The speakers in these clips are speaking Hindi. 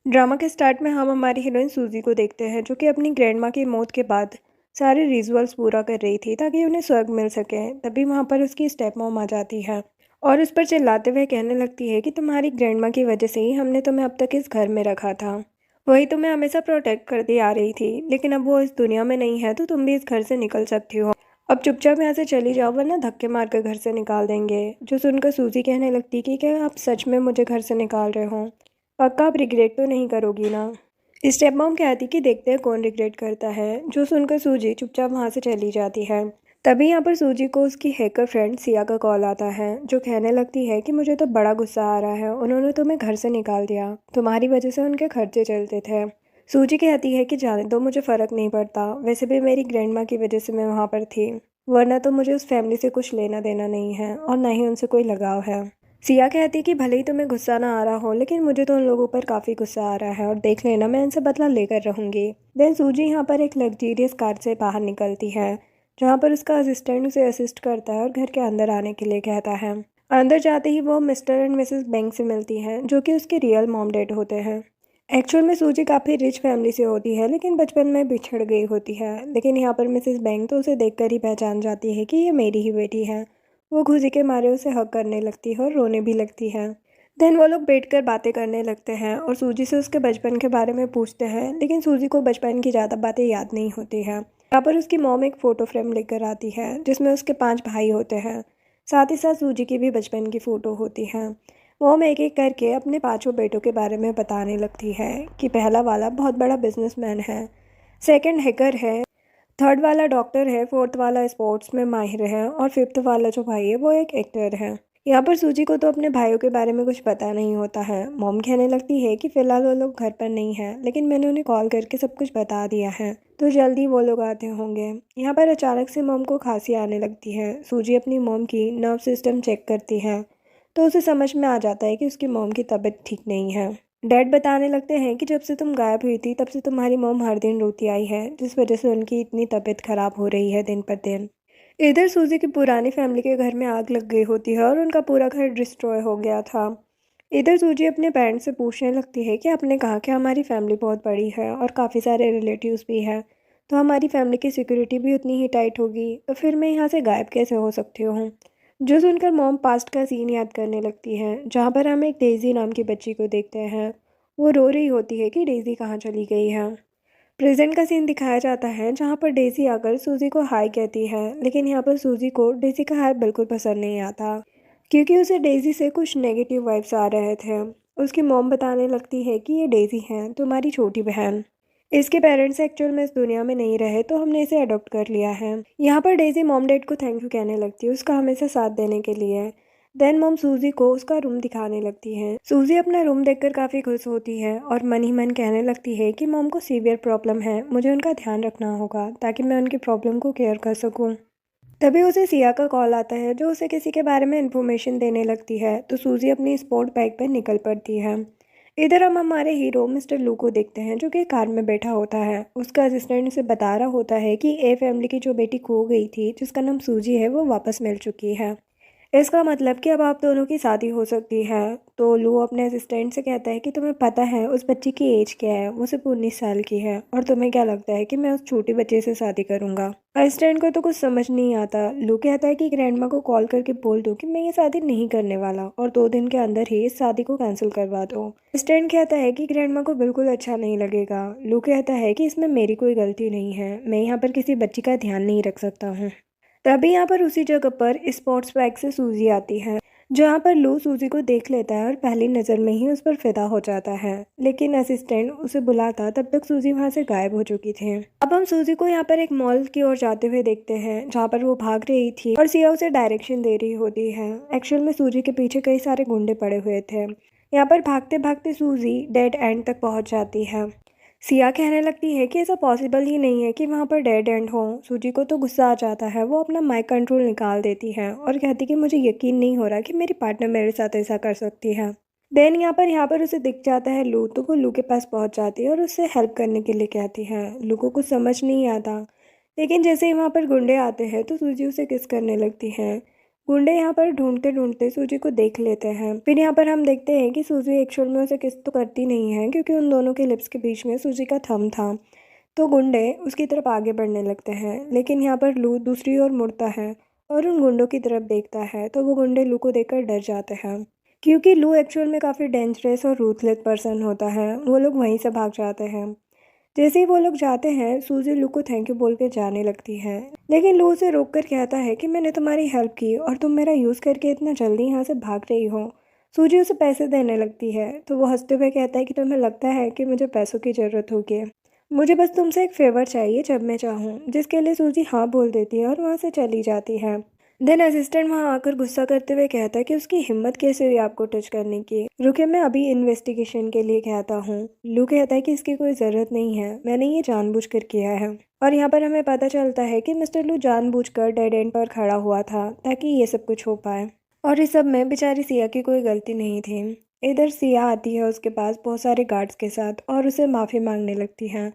ड्रामा के स्टार्ट में हम हमारी हीरोइन सूजी को देखते हैं जो कि अपनी ग्रैंड माँ की मौत के बाद सारे रिचुअल्स पूरा कर रही थी ताकि उन्हें स्वर्ग मिल सके। तभी वहाँ पर उसकी स्टेप मॉम आ जाती है और उस पर चिल्लाते हुए कहने लगती है कि तुम्हारी ग्रैंड माँ की वजह से ही हमने तुम्हें अब तक इस घर में रखा था। वही तुम्हें हमेशा प्रोटेक्ट करती आ रही थी, लेकिन अब वो इस दुनिया में नहीं है तो तुम भी इस घर से निकल सकती हो। अब चुपचाप यहाँ से चली जाओ वरना धक्के मार कर घर से निकाल देंगे। जो सुनकर सूजी कहने लगती कि क्या आप सच में मुझे घर से निकाल रहे हो? पक्का आप रिग्रेट तो नहीं करोगी ना? स्टेप मॉम कहती कि देखते हैं कौन रिग्रेट करता है। जो सुनकर सूजी चुपचाप वहाँ से चली जाती है। तभी यहाँ पर सूजी को उसकी हैकर फ्रेंड सिया का कॉल आता है जो कहने लगती है कि मुझे तो बड़ा गुस्सा आ रहा है, उन्होंने तुम्हें घर से निकाल दिया, तुम्हारी वजह से उनके खर्चे चलते थे। सूजी कहती है कि जाने दो, मुझे फ़र्क नहीं पड़ता, वैसे भी मेरी ग्रैंड माँ की वजह से मैं वहाँ पर थी, वरना तो मुझे उस फैमिली से कुछ लेना देना नहीं है और ना ही उनसे कोई लगाव है। सिया कहती कि भले ही तुम्हें गुस्सा ना आ रहा हो, लेकिन मुझे तो उन लोगों पर काफ़ी गुस्सा आ रहा है और देख लेना मैं इनसे बदला लेकर रहूंगी। देन सूजी यहाँ पर एक लग्जीरियस कार से बाहर निकलती है जहाँ पर उसका असिस्टेंट उसे असिस्ट करता है और घर के अंदर आने के लिए कहता है। अंदर जाते ही वो मिस्टर एंड मिसेस बैंक से मिलती हैं जो कि उसके रियल मॉम डैड होते हैं। एक्चुअल में सूजी काफ़ी रिच फैमिली से होती है लेकिन बचपन में बिछड़ गई होती है, लेकिन यहाँ पर मिसेस बैंक तो उसे देखकर ही पहचान जाती है कि ये मेरी ही बेटी है। वो खुशी के मारे उसे हक करने लगती है और रोने भी लगती है। देन वो लोग बैठकर बातें करने लगते हैं और सूजी से उसके बचपन के बारे में पूछते हैं, लेकिन सूजी को बचपन की ज़्यादा बातें याद नहीं होती हैं। यहाँ पर उसकी मॉम एक फ़ोटो फ्रेम लेकर आती है जिसमें उसके 5 भाई होते हैं, साथ ही साथ सूजी की भी बचपन की फ़ोटो होती है। मॉम एक एक करके अपने 5 बेटों के बारे में बताने लगती है कि पहला वाला बहुत बड़ा बिजनेसमैन है, सेकंड हैकर है, थर्ड वाला डॉक्टर है, फोर्थ वाला स्पोर्ट्स में माहिर है और फिफ्थ वाला जो भाई है वो एक एक्टर है। यहाँ पर सूजी को तो अपने भाइयों के बारे में कुछ पता नहीं होता है। मॉम कहने लगती है कि फ़िलहाल वो लोग घर पर नहीं हैं, लेकिन मैंने उन्हें कॉल करके सब कुछ बता दिया है तो जल्दी वो लोग आते होंगे। यहाँ पर अचानक से मॉम को खांसी आने लगती है। सूजी अपनी मॉम की नर्व सिस्टम चेक करती है तो उसे समझ में आ जाता है कि उसकी मॉम की तबीयत ठीक नहीं है। डैड बताने लगते हैं कि जब से तुम गायब हुई थी तब से तुम्हारी मॉम हर दिन रोती आई है, जिस वजह से उनकी इतनी तबीयत खराब हो रही है दिन पर दिन। इधर सूजी की पुरानी फैमिली के घर में आग लग गई होती है और उनका पूरा घर डिस्ट्रॉय हो गया था। इधर सूजी अपने पेरेंट्स से पूछने लगती है कि आपने कहा कि हमारी फैमिली बहुत बड़ी है और काफ़ी सारे रिलेटिव्स भी हैं, तो हमारी फैमिली की सिक्योरिटी भी उतनी ही टाइट होगी, तो फिर मैं यहाँ से गायब कैसे हो सकती हूँ? जो सुनकर मॉम पास्ट का सीन याद करने लगती है जहाँ पर हम एक डेज़ी नाम की बच्ची को देखते हैं। वो रो रही होती है कि डेज़ी कहाँ चली गई है। प्रेजेंट का सीन दिखाया जाता है जहाँ पर डेज़ी आकर सूजी को हाय कहती है, लेकिन यहाँ पर सूजी को डेज़ी का हाय बिल्कुल पसंद नहीं आता क्योंकि उसे डेज़ी से कुछ नेगेटिव वाइब्स आ रहे थे। उसकी मॉम बताने लगती है कि ये डेज़ी है तुम्हारी छोटी बहन, इसके पेरेंट्स एक्चुअल में इस दुनिया में नहीं रहे तो हमने इसे अडॉप्ट कर लिया है। यहाँ पर डेज़ी मॉम डैड को थैंक यू कहने लगती है उसका हमेशा साथ देने के लिए। देन मॉम सूजी को उसका रूम दिखाने लगती है। सूजी अपना रूम देखकर काफ़ी खुश होती है और मन ही मन कहने लगती है कि मॉम को सीवियर प्रॉब्लम है, मुझे उनका ध्यान रखना होगा ताकि मैं उनकी प्रॉब्लम को केयर कर सकूँ। तभी उसे सिया का कॉल आता है जो उसे किसी के बारे में इन्फॉर्मेशन देने लगती है, तो सूजी अपनी स्पोर्ट बाइक पर निकल पड़ती है। इधर हम हमारे हीरो मिस्टर लू को देखते हैं जो कि कार में बैठा होता है। उसका असिस्टेंट उसे बता रहा होता है कि ए फैमिली की जो बेटी खो गई थी जिसका नाम सूजी है वो वापस मिल चुकी है। इसका मतलब कि अब आप दोनों की शादी हो सकती है। तो लू अपने असिस्टेंट से कहता है कि तुम्हें पता है उस बच्ची की एज क्या है? वो सिर्फ 19 साल की है और तुम्हें क्या लगता है कि मैं उस छोटी बच्चे से शादी करूंगा? असिस्टेंट को तो कुछ समझ नहीं आता। लू कहता है कि ग्रैंडमा को कॉल करके बोल दो कि मैं ये शादी नहीं करने वाला और 2 दिन के अंदर ही इस शादी को कैंसिल करवा दो। असिस्टेंट कहता है कि ग्रैंडमा को बिल्कुल अच्छा नहीं लगेगा। लू कहता है कि इसमें मेरी कोई गलती नहीं है, मैं यहाँ पर किसी बच्ची का ध्यान नहीं रख सकता हूँ। तभी यहाँ पर उसी जगह पर स्पोर्ट्स बाइक से सूजी आती है जहाँ पर लू सूजी को देख लेता है और पहली नज़र में ही उस पर फिदा हो जाता है, लेकिन असिस्टेंट उसे बुलाता तब तक सूजी वहाँ से गायब हो चुकी थी। अब हम सूजी को यहाँ पर एक मॉल की ओर जाते हुए देखते हैं जहाँ पर वो भाग रही थी और सिया उसे डायरेक्शन दे रही होती है। एक्चुअल में सूजी के पीछे कई सारे गुंडे पड़े हुए थे। यहाँ पर भागते भागते सूजी डेड एंड तक पहुँच जाती है। सिया कहने लगती है कि ऐसा पॉसिबल ही नहीं है कि वहाँ पर डेड एंड हो। सूजी को तो गुस्सा आ जाता है, वो अपना माइक कंट्रोल निकाल देती है और कहती कि मुझे यकीन नहीं हो रहा कि मेरी पार्टनर मेरे साथ ऐसा कर सकती है। देन यहाँ पर उसे दिख जाता है लू, तो वो लू के पास पहुँच जाती है और उससे हेल्प करने के लिए कहती है। लू को कुछ समझ नहीं आता, लेकिन जैसे ही वहाँ पर गुंडे आते हैं तो सूजी उसे किस करने लगती है। गुंडे यहाँ पर ढूंढते ढूंढते सूजी को देख लेते हैं। फिर यहाँ पर हम देखते हैं कि सूजी एक्चुअल में उसे किस तो करती नहीं है, क्योंकि उन दोनों के लिप्स के बीच में सूजी का थंब था। तो गुंडे उसकी तरफ आगे बढ़ने लगते हैं, लेकिन यहाँ पर लू दूसरी ओर मुड़ता है और उन गुंडों की तरफ देखता है। तो वो गुंडे लू को देखकर डर जाते हैं, क्योंकि लू एक्चुअल में काफ़ी डेंजरस और रूथलेस पर्सन होता है। वो लोग वहीं से भाग जाते हैं। जैसे ही वो लोग जाते हैं, सूजी लू को थैंक यू बोल के जाने लगती है, लेकिन लू उसे रोक कर कहता है कि मैंने तुम्हारी हेल्प की और तुम मेरा यूज़ करके इतना जल्दी यहाँ से भाग रही हो। सूजी उसे पैसे देने लगती है, तो वो हंसते हुए कहता है कि तुम्हें लगता है कि मुझे पैसों की ज़रूरत होगी, मुझे बस तुमसे एक फेवर चाहिए जब मैं चाहूँ। जिसके लिए सूजी हाँ बोल देती है और वहाँ से चली जाती है। देन असिस्टेंट वहाँ आकर गुस्सा करते हुए कहता है कि उसकी हिम्मत कैसे हुई आपको टच करने की, रुके मैं अभी इन्वेस्टिगेशन के लिए कहता हूँ। लू कहता है कि इसकी कोई ज़रूरत नहीं है, मैंने ये जानबूझकर किया है। और यहाँ पर हमें पता चलता है कि मिस्टर लू जानबूझकर डेड एंड पर खड़ा हुआ था ताकि ये सब कुछ हो पाए, और इस सब में बेचारी सिया की कोई गलती नहीं थी। इधर सिया आती है उसके पास बहुत सारे गार्ड्स के साथ और उसे माफ़ी मांगने लगती है।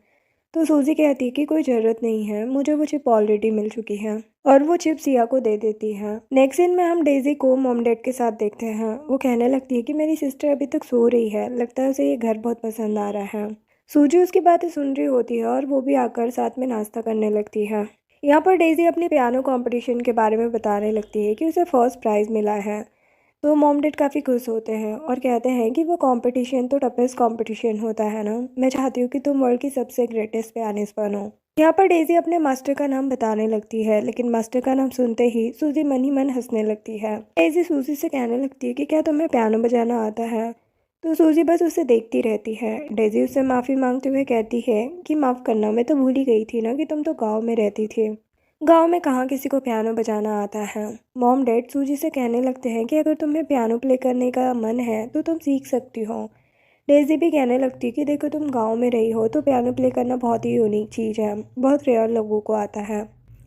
तो सूजी कहती है कि कोई ज़रूरत नहीं है, मुझे वो चिप ऑलरेडी मिल चुकी है, और वो चिप सिया को दे देती है। नेक्स्ट सीन में हम डेजी को मॉम डैड के साथ देखते हैं। वो कहने लगती है कि मेरी सिस्टर अभी तक सो रही है, लगता है उसे ये घर बहुत पसंद आ रहा है। सूजी उसकी बातें सुन रही होती है और वो भी आकर साथ में नाश्ता करने लगती है। यहाँ पर डेजी अपने पियानो कंपटीशन के बारे में बताने लगती है कि उसे फर्स्ट प्राइज़ मिला है। तो मॉम डैड काफ़ी खुश होते हैं और कहते हैं कि वो कंपटीशन तो टफेस्ट कंपटीशन होता है ना, मैं चाहती हूँ कि तुम वर्ल्ड की सबसे ग्रेटेस्ट पियानिस्ट बनो। यहाँ पर डेजी अपने मास्टर का नाम बताने लगती है, लेकिन मास्टर का नाम सुनते ही सूजी मन ही मन हंसने लगती है। डेजी सूजी से कहने लगती है कि क्या तुम्हें पियानो बजाना आता है। तो सूजी बस उसे देखती रहती है। डेजी उससे माफ़ी मांगते हुए कहती है कि माफ़ करना, मैं तो भूल ही गई थी ना कि तुम तो गाँव में रहती थी, गांव में कहाँ किसी को पियानो बजाना आता है। मॉम डैड सूजी से कहने लगते हैं कि अगर तुम्हें पियानो प्ले करने का मन है तो तुम सीख सकती हो। डेजी भी कहने लगती है कि देखो तुम गांव में रही हो तो पियानो प्ले करना बहुत ही यूनिक चीज़ है, बहुत रेयर लोगों को आता है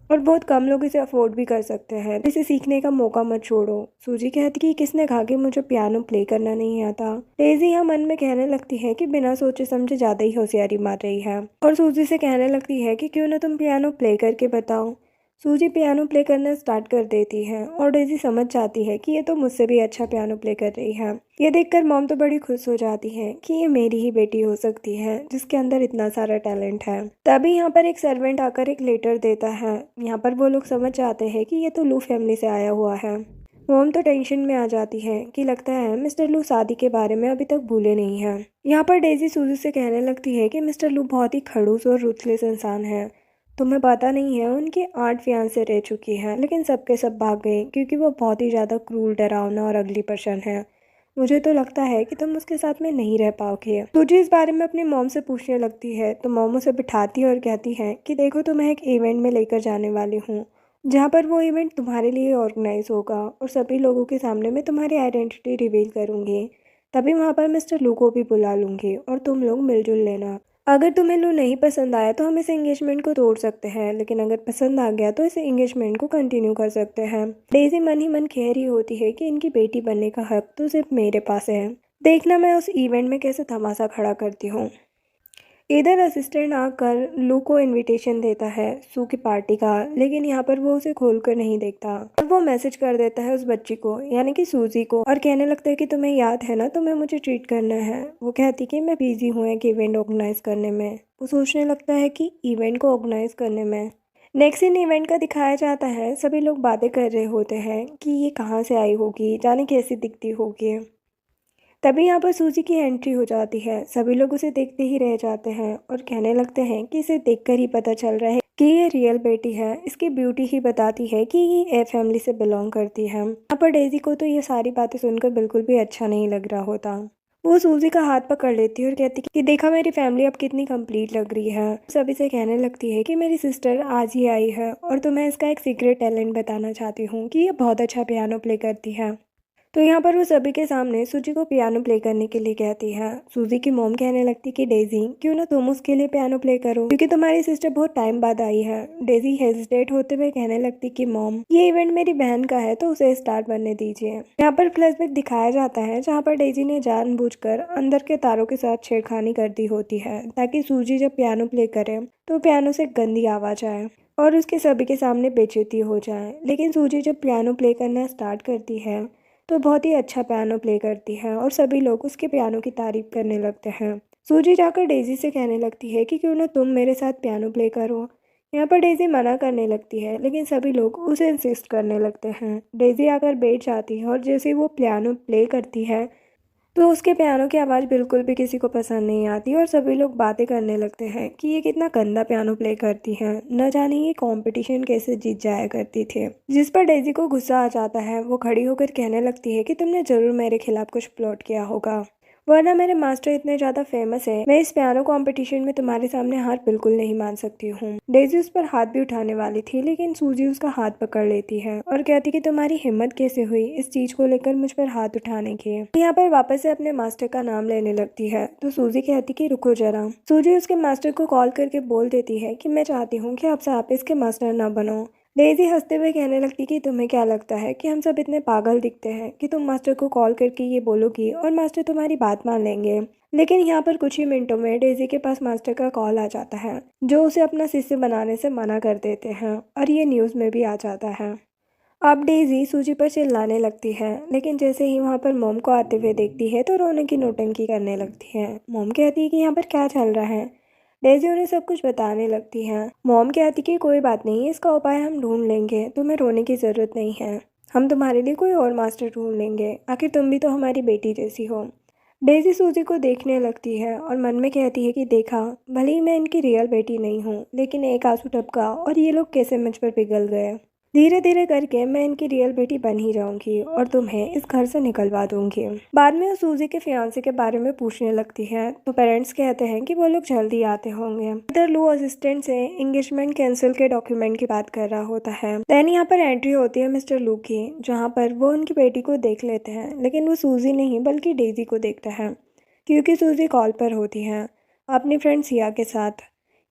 और बहुत कम लोग इसे अफोर्ड भी कर सकते हैं, इसे सीखने का मौका मत छोड़ो। सूजी कहती कि किसने कहा कि मुझे पियानो प्ले करना नहीं आता। डेजी यहाँ मन में कहने लगती है कि बिना सोचे समझे ज़्यादा ही होशियारी मार रही है, और सूजी से कहने लगती है कि क्यों ना तुम पियानो प्ले करके बताओ। सूजी पियानो प्ले करना स्टार्ट कर देती है और डेजी समझ जाती है कि ये तो मुझसे भी अच्छा पियानो प्ले कर रही है। ये देखकर मॉम तो बड़ी खुश हो जाती है कि ये मेरी ही बेटी हो सकती है जिसके अंदर इतना सारा टैलेंट है। तभी यहाँ पर एक सर्वेंट आकर एक लेटर देता है। यहाँ पर वो लोग समझ जाते हैं कि ये तो लू फैमिली से आया हुआ है। मॉम तो टेंशन में आ जाती है कि लगता है मिस्टर लू शादी के बारे में अभी तक भूले नहीं है। यहाँ पर डेजी सूजी से कहने लगती है कि मिस्टर लू बहुत ही खड़ूस और रूथलेस इंसान है। तुम्हें पता नहीं है उनकी 8 फियांसे रह चुकी हैं, लेकिन सबके सब भाग गए क्योंकि वो बहुत ही ज़्यादा क्रूर, डरावना और अगली पर्सन है। मुझे तो लगता है कि तुम उसके साथ में नहीं रह पाओगे। तुझे इस बारे में अपनी मॉम से पूछने लगती है, तो मॉम उसे बिठाती है और कहती है कि देखो तुम्हें एक इवेंट में लेकर जाने वाली हूँ, जहाँ पर वो इवेंट तुम्हारे लिए ऑर्गेनाइज होगा और सभी लोगों के सामने मैं तुम्हारी आइडेंटिटी रिवील करूँगी। तभी वहाँ पर मिस्टर लू को भी बुला लूँगी और तुम लोग मिलजुल लेना। अगर तुम्हें लू नहीं पसंद आया तो हम इस एंगेजमेंट को तोड़ सकते हैं, लेकिन अगर पसंद आ गया तो इस एंगेजमेंट को कंटिन्यू कर सकते हैं। डेजी मन ही मन कह रही होती है कि इनकी बेटी बनने का हक तो सिर्फ मेरे पास है, देखना मैं उस इवेंट में कैसे तमाशा खड़ा करती हूँ। इधर असिस्टेंट आकर लू को इनविटेशन देता है सू की पार्टी का, लेकिन यहाँ पर वो उसे खोलकर नहीं देखता और वो मैसेज कर देता है उस बच्ची को, यानी कि सूजी को, और कहने लगता है कि तुम्हें याद है ना, तुम्हें मुझे ट्रीट करना है। वो कहती कि मैं बिजी हूँ एक इवेंट ऑर्गेनाइज करने में। वो सोचने लगता है कि इवेंट को ऑर्गेनाइज करने में। नेक्स्ट इन इवेंट का दिखाया जाता है, सभी लोग बातें कर रहे होते हैं कि ये कहाँ से आई होगी, जाने कैसी दिखती होगी। तभी यहाँ पर सूजी की एंट्री हो जाती है। सभी लोग उसे देखते ही रह जाते हैं और कहने लगते हैं कि इसे देखकर ही पता चल रहा है कि ये रियल बेटी है। इसकी ब्यूटी ही बताती है कि ये ए फैमिली से बिलोंग करती है। यहाँ पर डेजी को तो ये सारी बातें सुनकर बिल्कुल भी अच्छा नहीं लग रहा होता। वो सूजी का हाथ पकड़ लेती है और कहती कि देखा मेरी फैमिली अब कितनी कंप्लीट लग रही है। सभी से कहने लगती है कि मेरी सिस्टर आज ही आई है और तुम्हें इसका एक सीक्रेट टैलेंट बताना चाहती हूँ कि ये बहुत अच्छा पियानो प्ले करती है। तो यहाँ पर वो सभी के सामने सूजी को पियानो प्ले करने के लिए कहती है। सूजी की मॉम कहने लगती कि डेजी क्यों ना तुम उसके लिए पियानो प्ले करो, क्योंकि तुम्हारी सिस्टर बहुत टाइम बाद आई है। डेजी हेजिटेट होते हुए कहने लगती कि मॉम ये इवेंट मेरी बहन का है तो उसे स्टार बनने दीजिए। यहाँ पर फ्लैशबैक दिखाया जाता है जहाँ पर डेजी ने जानबूझकर अंदर के तारों के साथ छेड़खानी कर दी होती है ताकि सूजी जब पियानो प्ले करे तो पियानो से गंदी आवाज आए। और उसके सभी के सामने बेइज्जती हो जाए। लेकिन सूजी जब पियानो प्ले करना स्टार्ट करती है तो बहुत ही अच्छा पियानो प्ले करती है और सभी लोग उसके पियानो की तारीफ करने लगते हैं। सूजी जाकर डेज़ी से कहने लगती है कि क्यों ना तुम मेरे साथ पियानो प्ले करो। यहाँ पर डेज़ी मना करने लगती है लेकिन सभी लोग उसे इंसिस्ट करने लगते हैं। डेज़ी आकर बैठ जाती है और जैसे वो पियानो प्ले करती है तो उसके पियानो की आवाज़ बिल्कुल भी किसी को पसंद नहीं आती और सभी लोग बातें करने लगते हैं कि ये कितना गंदा पियानो प्ले करती है, न जाने ये कंपटीशन कैसे जीत जाया करती थी। जिस पर डेज़ी को गुस्सा आ जाता है। वो खड़ी होकर कहने लगती है कि तुमने ज़रूर मेरे खिलाफ कुछ प्लॉट किया होगा, वरना मेरे मास्टर इतने ज़्यादा फेमस है, मैं इस पियानो कंपटीशन में तुम्हारे सामने हार बिल्कुल नहीं मान सकती हूँ। डेज़ी उस पर हाथ भी उठाने वाली थी लेकिन सूजी उसका हाथ पकड़ लेती है और कहती कि तुम्हारी हिम्मत कैसे हुई इस चीज़ को लेकर मुझ पर हाथ उठाने की। यहाँ पर वापस से अपने मास्टर का नाम लेने लगती है तो सूजी कहती कि रुको जरा। सूजी उसके मास्टर को कॉल करके बोल देती है कि मैं चाहती हूँ कि आपसे आप इसके मास्टर ना बनो। डेज़ी हंसते हुए कहने लगती कि तुम्हें क्या लगता है कि हम सब इतने पागल दिखते हैं कि तुम मास्टर को कॉल करके ये बोलोगी और मास्टर तुम्हारी बात मान लेंगे। लेकिन यहाँ पर कुछ ही मिनटों में डेज़ी के पास मास्टर का कॉल आ जाता है जो उसे अपना शिष्य बनाने से मना कर देते हैं और ये न्यूज़ में भी आ जाता है। अब डेज़ी सूजी पर चिल्लाने लगती है लेकिन जैसे ही वहाँ पर मोम को आते हुए देखती है तो रोने की नौटंकी करने लगती है। मोम कहती है कि यहाँ पर क्या चल रहा है। डेज़ी उन्हें सब कुछ बताने लगती है। मॉम कहती कि कोई बात नहीं, इसका उपाय हम ढूंढ लेंगे, तुम्हें रोने की ज़रूरत नहीं है, हम तुम्हारे लिए कोई और मास्टर ढूंढ लेंगे, आखिर तुम भी तो हमारी बेटी जैसी हो। डेज़ी सूजी को देखने लगती है और मन में कहती है कि देखा, भले ही मैं इनकी रियल बेटी नहीं हूँ लेकिन एक आंसू टपका और ये लोग कैसे मुझ पर पिघल गए। धीरे धीरे करके मैं इनकी रियल बेटी बन ही जाऊंगी और तुम्हें इस घर से निकलवा दूंगी। बाद में वो सूजी के फियांसे के बारे में पूछने लगती है तो पेरेंट्स कहते हैं कि वो लोग जल्दी आते होंगे। इधर लू असिस्टेंट से एंगेजमेंट कैंसिल के डॉक्यूमेंट की बात कर रहा होता है। देन यहाँ पर एंट्री होती है मिस्टर लू की, जहाँ पर वो उनकी बेटी को देख लेते हैं लेकिन वो सूजी नहीं बल्कि डेज़ी को देखता है क्योंकि सूजी कॉल पर होती है अपनी फ्रेंड सिया के साथ।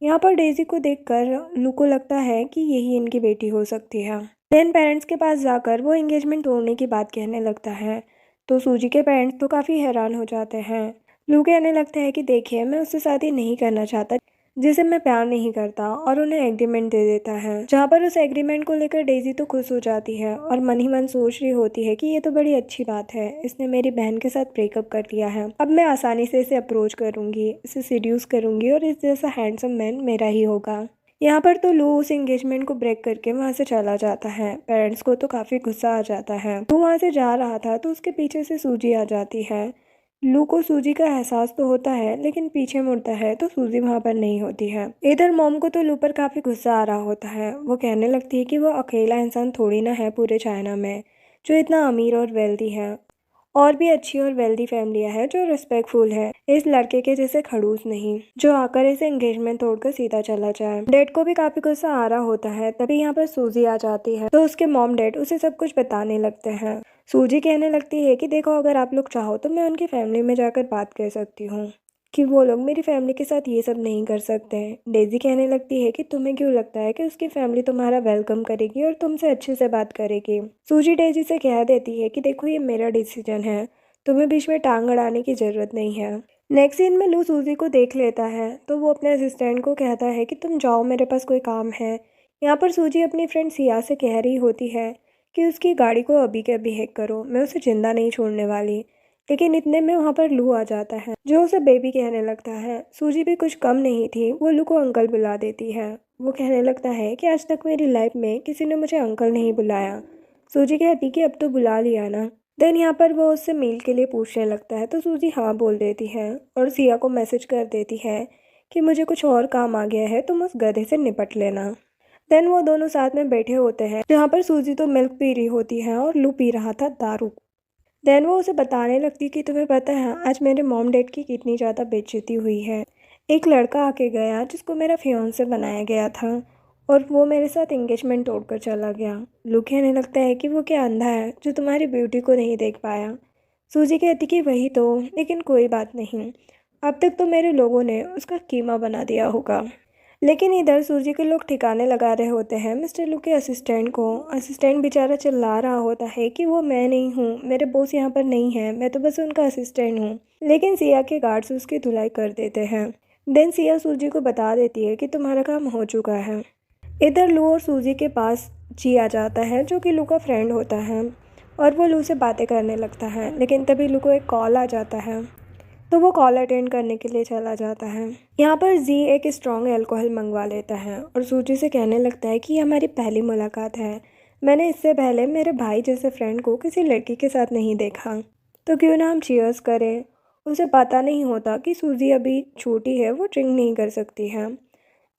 यहाँ पर डेज़ी को देखकर लू को लगता है कि यही इनकी बेटी हो सकती है। देन पेरेंट्स के पास जाकर वो एंगेजमेंट तोड़ने की बात कहने लगता है तो सूजी के पेरेंट्स तो काफ़ी हैरान हो जाते हैं। लू कहने लगता है कि देखिए, मैं उससे शादी नहीं करना चाहता जिसे मैं प्यार नहीं करता, और उन्हें एग्रीमेंट दे देता है। जहाँ पर उस एग्रीमेंट को लेकर डेज़ी तो खुश हो जाती है और मन ही मन सोच रही होती है कि ये तो बड़ी अच्छी बात है, इसने मेरी बहन के साथ ब्रेकअप कर लिया है, अब मैं आसानी से इसे अप्रोच करूंगी, इसे सीड्यूस करूंगी और इस जैसा हैंडसम मैन मेरा ही होगा। यहाँ पर तो लू उस एंगेजमेंट को ब्रेक करके वहाँ से चला जाता है। पेरेंट्स को तो काफ़ी गुस्सा आ जाता है। लू वहाँ से जा रहा था तो उसके पीछे से सूजी आ जाती है। लू को सूजी का एहसास तो होता है लेकिन पीछे मुड़ता है तो सूजी वहाँ पर नहीं होती है। इधर मॉम को तो लू पर काफ़ी गुस्सा आ रहा होता है। वो कहने लगती है कि वो अकेला इंसान थोड़ी ना है पूरे चाइना में जो इतना अमीर और वेल्दी है, और भी अच्छी और वेल्दी फैमिलियां है जो रिस्पेक्टफुल है, इस लड़के के जैसे खड़ूस नहीं जो आकर इसे एंगेजमेंट तोड़कर सीधा चला जाए। डैड को भी काफी गुस्सा आ रहा होता है। तभी यहाँ पर सूजी आ जाती है तो उसके मॉम डैड उसे सब कुछ बताने लगते हैं। सूजी कहने लगती है कि देखो, अगर आप लोग चाहो तो मैं उनकी फैमिली में जाकर बात कर सकती हूँ कि वो लोग मेरी फैमिली के साथ ये सब नहीं कर सकते हैं। डेज़ी कहने लगती है कि तुम्हें क्यों लगता है कि उसकी फैमिली तुम्हारा वेलकम करेगी और तुमसे अच्छे से बात करेगी। सूजी डेज़ी से कह देती है कि देखो, ये मेरा डिसीजन है, तुम्हें बीच में टांग अड़ाने की ज़रूरत नहीं है। नेक्स्ट सीन में लू सूजी को देख लेता है तो वो अपने असिस्टेंट को कहता है कि तुम जाओ, मेरे पास कोई काम है। यहाँ पर सूजी अपनी फ्रेंड सिया से कह रही होती है कि उसकी गाड़ी को अभी के अभी हैक करो, मैं उसे जिंदा नहीं छोड़ने वाली। लेकिन इतने में वहाँ पर लू आ जाता है जो उसे बेबी कहने लगता है। सूजी भी कुछ कम नहीं थी, वो लू को अंकल बुला देती है। वो कहने लगता है कि आज तक मेरी लाइफ में किसी ने मुझे अंकल नहीं बुलाया। सूजी कहती कि अब तो बुला लिया ना। देन यहाँ पर वो उससे मील के लिए पूछने लगता है तो सूजी हाँ बोल देती है और सिया को मैसेज कर देती है कि मुझे कुछ और काम आ गया है, तुम उस गधे से निपट लेना। देन वो दोनों साथ में बैठे होते हैं जहाँ पर सूजी तो मिल्क पी रही होती है और लू पी रहा था दारू। देन वो उसे बताने लगती कि तुम्हें पता है आज मेरे मॉम डैड की कितनी ज़्यादा बेइज्जती हुई है। एक लड़का आके गया जिसको मेरा फियांसे बनाया गया था और वो मेरे साथ एंगेजमेंट तोड़कर चला गया। लू कहने लगता है कि वो क्या अंधा है जो तुम्हारी ब्यूटी को नहीं देख पाया। सूजी कहती कि वही तो, लेकिन कोई बात नहीं, अब तक तो मेरे लोगों ने उसका कीमा बना दिया होगा। लेकिन इधर सूजी के लोग ठिकाने लगा रहे होते हैं मिस्टर लू के असिस्टेंट को। असिस्टेंट बेचारा चिल्ला रहा होता है कि वो मैं नहीं हूँ, मेरे बॉस यहाँ पर नहीं है, मैं तो बस उनका असिस्टेंट हूँ। लेकिन सिया के गार्ड्स उसकी धुलाई कर देते हैं। देन सिया सूजी को बता देती है कि तुम्हारा काम हो चुका है। इधर लू और सूजी के पास जी आ जाता है जो कि लू का फ्रेंड होता है और वो लू से बातें करने लगता है, लेकिन तभी लू को एक कॉल आ जाता है तो वो कॉल अटेंड करने के लिए चला जाता है। यहाँ पर जी एक स्ट्रॉन्ग अल्कोहल मंगवा लेता है और सूजी से कहने लगता है कि ये हमारी पहली मुलाकात है। मैंने इससे पहले मेरे भाई जैसे फ्रेंड को किसी लड़की के साथ नहीं देखा, तो क्यों ना हम चीयर्स करें। उसे पता नहीं होता कि सूजी अभी छोटी है, वो ड्रिंक नहीं कर सकती है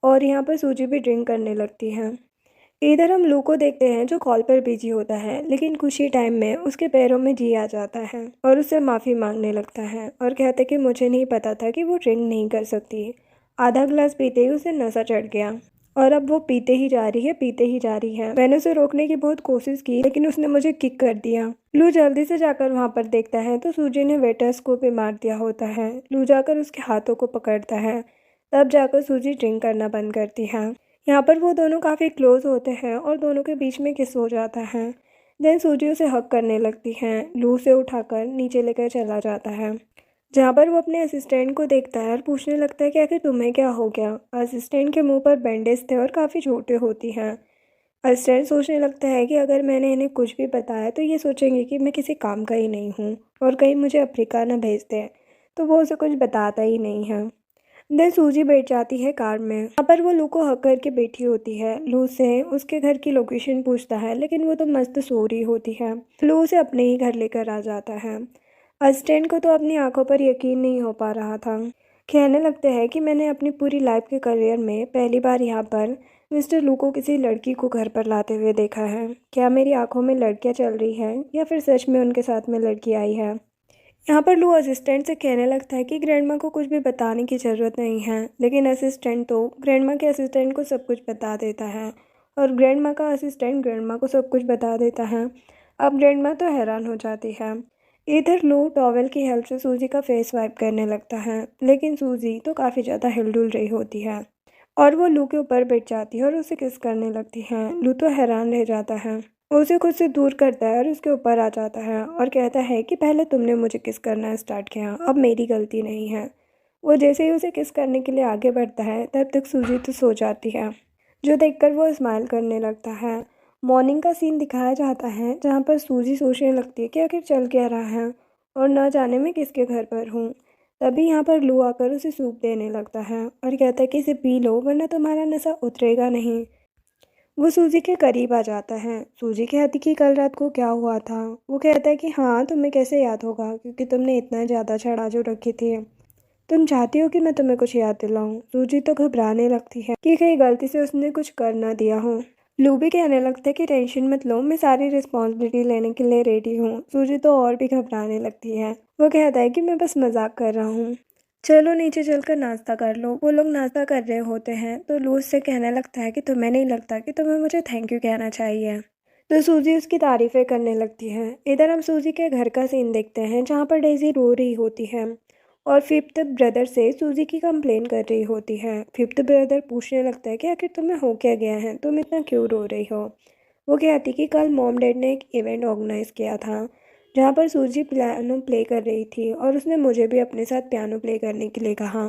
और यहाँ पर सूजी भी ड्रिंक करने लगती है। इधर हम लू को देखते हैं जो कॉल पर बिजी होता है, लेकिन कुछ ही टाइम में उसके पैरों में जी आ जाता है और उससे माफ़ी मांगने लगता है और कहता है कि मुझे नहीं पता था कि वो ड्रिंक नहीं कर सकती। आधा ग्लास पीते ही उसे नशा चढ़ गया और अब वो पीते ही जा रही है, पीते ही जा रही है। मैंने उसे रोकने की बहुत कोशिश की, लेकिन उसने मुझे किक कर दिया। लू जल्दी से जाकर वहाँ पर देखता है तो सूजी ने वेटर्स को भी मार दिया होता है। लू जाकर उसके हाथों को पकड़ता है, तब जाकर सूजी ड्रिंक करना बंद करती है। यहाँ पर वो दोनों काफ़ी क्लोज होते हैं और दोनों के बीच में किस हो जाता है। देन सूजी उसे हक करने लगती है। लू से उठाकर नीचे लेकर चला जाता है, जहाँ पर वो अपने असिस्टेंट को देखता है और पूछने लगता है कि आखिर तुम्हें क्या हो गया। असिस्टेंट के मुंह पर बैंडेज थे और काफ़ी छोटे होती हैं। असिस्टेंट सोचने लगता है कि अगर मैंने इन्हें कुछ भी बताया तो ये सोचेंगे कि मैं किसी काम का ही नहीं हूँ और कहीं मुझे अफ्रीका न भेज दें, तो वो उसे कुछ बताता ही नहीं है। देन सूजी बैठ जाती है कार में। यहाँ पर वो लू को हक करके बैठी होती है। लू से उसके घर की लोकेशन पूछता है, लेकिन वो तो मस्त सो रही होती है। लू उसे अपने ही घर लेकर आ जाता है। असिस्टेंट को तो अपनी आंखों पर यकीन नहीं हो पा रहा था। कहने लगते हैं कि मैंने अपनी पूरी लाइफ के करियर में पहली बार यहाँ पर मिस्टर लू को किसी लड़की को घर पर लाते हुए देखा है। क्या मेरी आंखों में लड़कियाँ चल रही हैं या फिर सच में उनके साथ में लड़की आई है। यहाँ पर लू असिस्टेंट से कहने लगता है कि ग्रैंडमा को कुछ भी बताने की ज़रूरत नहीं है, लेकिन असिस्टेंट तो ग्रैंडमा के असिस्टेंट को सब कुछ बता देता है और ग्रैंडमा का असिस्टेंट ग्रैंडमा को सब कुछ बता देता है। अब ग्रैंडमा तो हैरान हो जाती है। इधर लू टॉवेल की हेल्प से सूजी का फेस वाइप करने लगता है, लेकिन सूजी तो काफ़ी ज़्यादा हिलडुल रही होती है और वो लू के ऊपर बैठ जाती है और उसे किस करने लगती है। लू तो हैरान रह जाता है। वो उसे खुद से दूर करता है और उसके ऊपर आ जाता है और कहता है कि पहले तुमने मुझे किस करना स्टार्ट किया, अब मेरी गलती नहीं है। वो जैसे ही उसे किस करने के लिए आगे बढ़ता है, तब तक सूजी तो सो जाती है, जो देखकर वो स्माइल करने लगता है। मॉर्निंग का सीन दिखाया जाता है जहाँ पर सूजी सोचने लगती है कि आखिर चल क्या रहा है और न जाने मैं किसके घर पर हूँ। तभी यहाँ पर लू आकर उसे सूप देने लगता है और कहता है कि इसे पी लो वरना तुम्हारा नशा उतरेगा नहीं। वो सूजी के करीब आ जाता है। सूजी कहती कि कल रात को क्या हुआ था। वो कहता है कि हाँ, तुम्हें कैसे याद होगा क्योंकि तुमने इतना ज़्यादा चढ़ा जो रखी थी। तुम चाहती हो कि मैं तुम्हें कुछ याद दिलाऊं। सूजी तो घबराने लगती है कि कहीं गलती से उसने कुछ कर ना दिया हो। लू भी कहने लगता है कि टेंशन मत लो, मैं सारी रिस्पॉन्सिबिलिटी लेने के लिए रेडी हूँ। सूजी तो और भी घबराने लगती है। वो कहता है कि मैं बस मजाक कर रहा हूँ, चलो नीचे चलकर नाश्ता कर लो। वो लोग नाश्ता कर रहे होते हैं तो लू उससे कहने लगता है कि तुम्हें नहीं लगता कि तुम्हें मुझे थैंक यू कहना चाहिए। तो सूजी उसकी तारीफ़ें करने लगती है। इधर हम सूजी के घर का सीन देखते हैं जहाँ पर डेज़ी रो रही होती है और फिफ्थ ब्रदर से सूजी की कंप्लेन कर रही होती है। फिफ्थ ब्रदर पूछने लगता है कि आखिर तुम्हें हो क्या गया है, तुम इतना क्यों रो रही हो। वो कहती कि कल मॉम डैड ने एक इवेंट ऑर्गेनाइज किया था जहाँ पर सूजी पियानो प्ले कर रही थी और उसने मुझे भी अपने साथ पियानो प्ले करने के लिए कहा,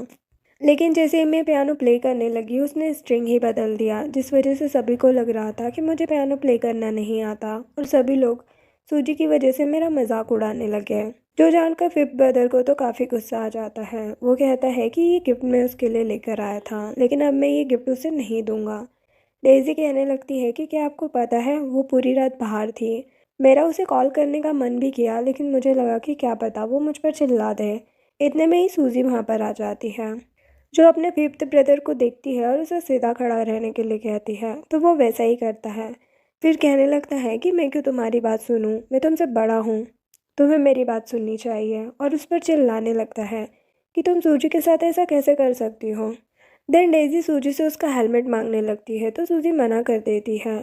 लेकिन जैसे ही मैं पियानो प्ले करने लगी उसने स्ट्रिंग ही बदल दिया, जिस वजह से सभी को लग रहा था कि मुझे पियानो प्ले करना नहीं आता और सभी लोग सूजी की वजह से मेरा मजाक उड़ाने लगे। जो जानकर फिफ्थ ब्रदर को तो काफ़ी गुस्सा आ जाता है। वो कहता है कि ये गिफ्ट मैं उसके लिए लेकर आया था, लेकिन अब मैं ये गिफ्ट उसे नहीं दूंगा। डेज़ी कहने लगती है कि क्या आपको पता है वो पूरी रात बाहर थी। मेरा उसे कॉल करने का मन भी किया, लेकिन मुझे लगा कि क्या पता वो मुझ पर चिल्ला दे। इतने में ही सूजी वहाँ पर आ जाती है, जो अपने फिफ्थ ब्रदर को देखती है और उसे सीधा खड़ा रहने के लिए कहती है, तो वो वैसा ही करता है। फिर कहने लगता है कि मैं क्यों तुम्हारी बात सुनूं, मैं तुमसे बड़ा हूँ, तुम्हें मेरी बात सुननी चाहिए। और उस पर चिल्लाने लगता है कि तुम सूजी के साथ ऐसा कैसे कर सकती हो। देन डेज़ी सूजी से उसका हेलमेट मांगने लगती है तो सूजी मना कर देती है।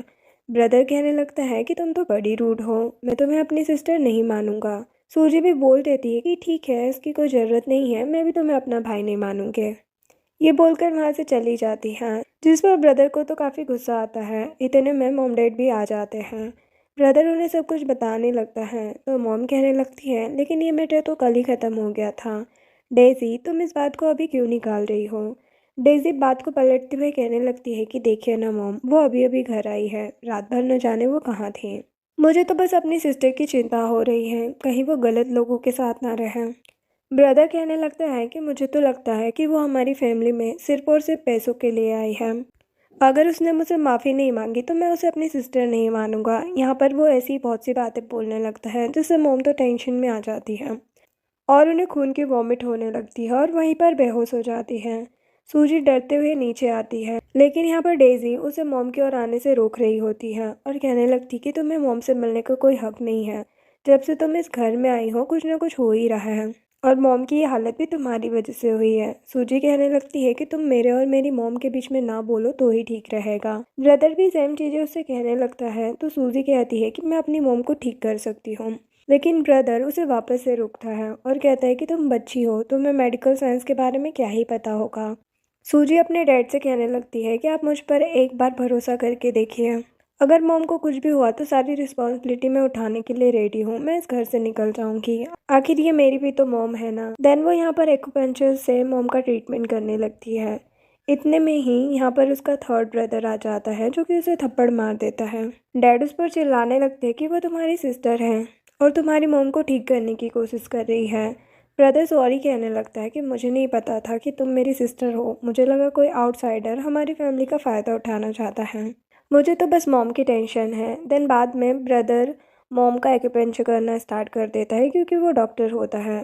ब्रदर कहने लगता है कि तुम तो बड़ी रूड हो, मैं तुम्हें अपनी सिस्टर नहीं मानूंगा। सूजी भी बोल देती है कि ठीक है, इसकी कोई ज़रूरत नहीं है, मैं भी तुम्हें अपना भाई नहीं मानूंगी। ये बोलकर वहाँ से चली जाती है, जिस पर ब्रदर को तो काफ़ी गुस्सा आता है। इतने में मॉम डैड भी आ जाते हैं। ब्रदर उन्हें सब कुछ बताने लगता है तो मॉम कहने लगती है, लेकिन ये मैटर तो कल ही ख़त्म हो गया था। डेज़ी, तुम इस बात को अभी क्यों निकाल रही हो। डेज़ी बात को पलटते हुए कहने लगती है कि देखिए ना मॉम, वो अभी अभी घर आई है, रात भर न जाने वो कहाँ थी। मुझे तो बस अपनी सिस्टर की चिंता हो रही है, कहीं वो गलत लोगों के साथ ना रहे। ब्रदर कहने लगता है कि मुझे तो लगता है कि वो हमारी फैमिली में सिर्फ और सिर्फ पैसों के लिए आई है। अगर उसने मुझसे माफ़ी नहीं मांगी तो मैं उसे अपनी सिस्टर नहीं मानूंगा। यहाँ पर वो ऐसी बहुत सी बातें बोलने लगता है जिससे मोम तो टेंशन में आ जाती है और उन्हें खून की वॉमिट होने लगती है और वहीं पर बेहोश हो जाती है। सूजी डरते हुए नीचे आती है, लेकिन यहाँ पर डेज़ी उसे मॉम की ओर आने से रोक रही होती है और कहने लगती कि तुम्हें मॉम से मिलने का कोई हक नहीं है। जब से तुम इस घर में आई हो कुछ ना कुछ हो ही रहा है और मॉम की ये हालत भी तुम्हारी वजह से हुई है। सूजी कहने लगती है कि तुम मेरे और मेरी मॉम के बीच में ना बोलो तो ही ठीक रहेगा। ब्रदर भी सेम चीज़ें उससे कहने लगता है तो सूजी कहती है कि मैं अपनी मॉम को ठीक कर सकती हूँ, लेकिन ब्रदर उसे वापस से रोकता है और कहता है कि तुम बच्ची हो, तुम्हें मेडिकल साइंस के बारे में क्या ही पता होगा। सूजी अपने डैड से कहने लगती है कि आप मुझ पर एक बार भरोसा करके देखिए, अगर मॉम को कुछ भी हुआ तो सारी रिस्पॉन्सिबिलिटी मैं उठाने के लिए रेडी हूँ। मैं इस घर से निकल जाऊंगी, आखिर ये मेरी भी तो मॉम है ना। देन वो यहाँ पर एक्यूपंक्चर से मॉम का ट्रीटमेंट करने लगती है। इतने में ही यहाँ पर उसका थर्ड ब्रदर आ जाता है जो कि उसे थप्पड़ मार देता है। डैड उस पर चिल्लाने लगते हैं कि वो तुम्हारी सिस्टर है और तुम्हारी मॉम को ठीक करने की कोशिश कर रही है। ब्रदर सॉरी कहने लगता है कि मुझे नहीं पता था कि तुम मेरी सिस्टर हो, मुझे लगा कोई आउटसाइडर हमारी फैमिली का फ़ायदा उठाना चाहता है। मुझे तो बस मॉम की टेंशन है। देन बाद में ब्रदर मॉम का एक्यूपंक्चर करना स्टार्ट कर देता है क्योंकि वो डॉक्टर होता है।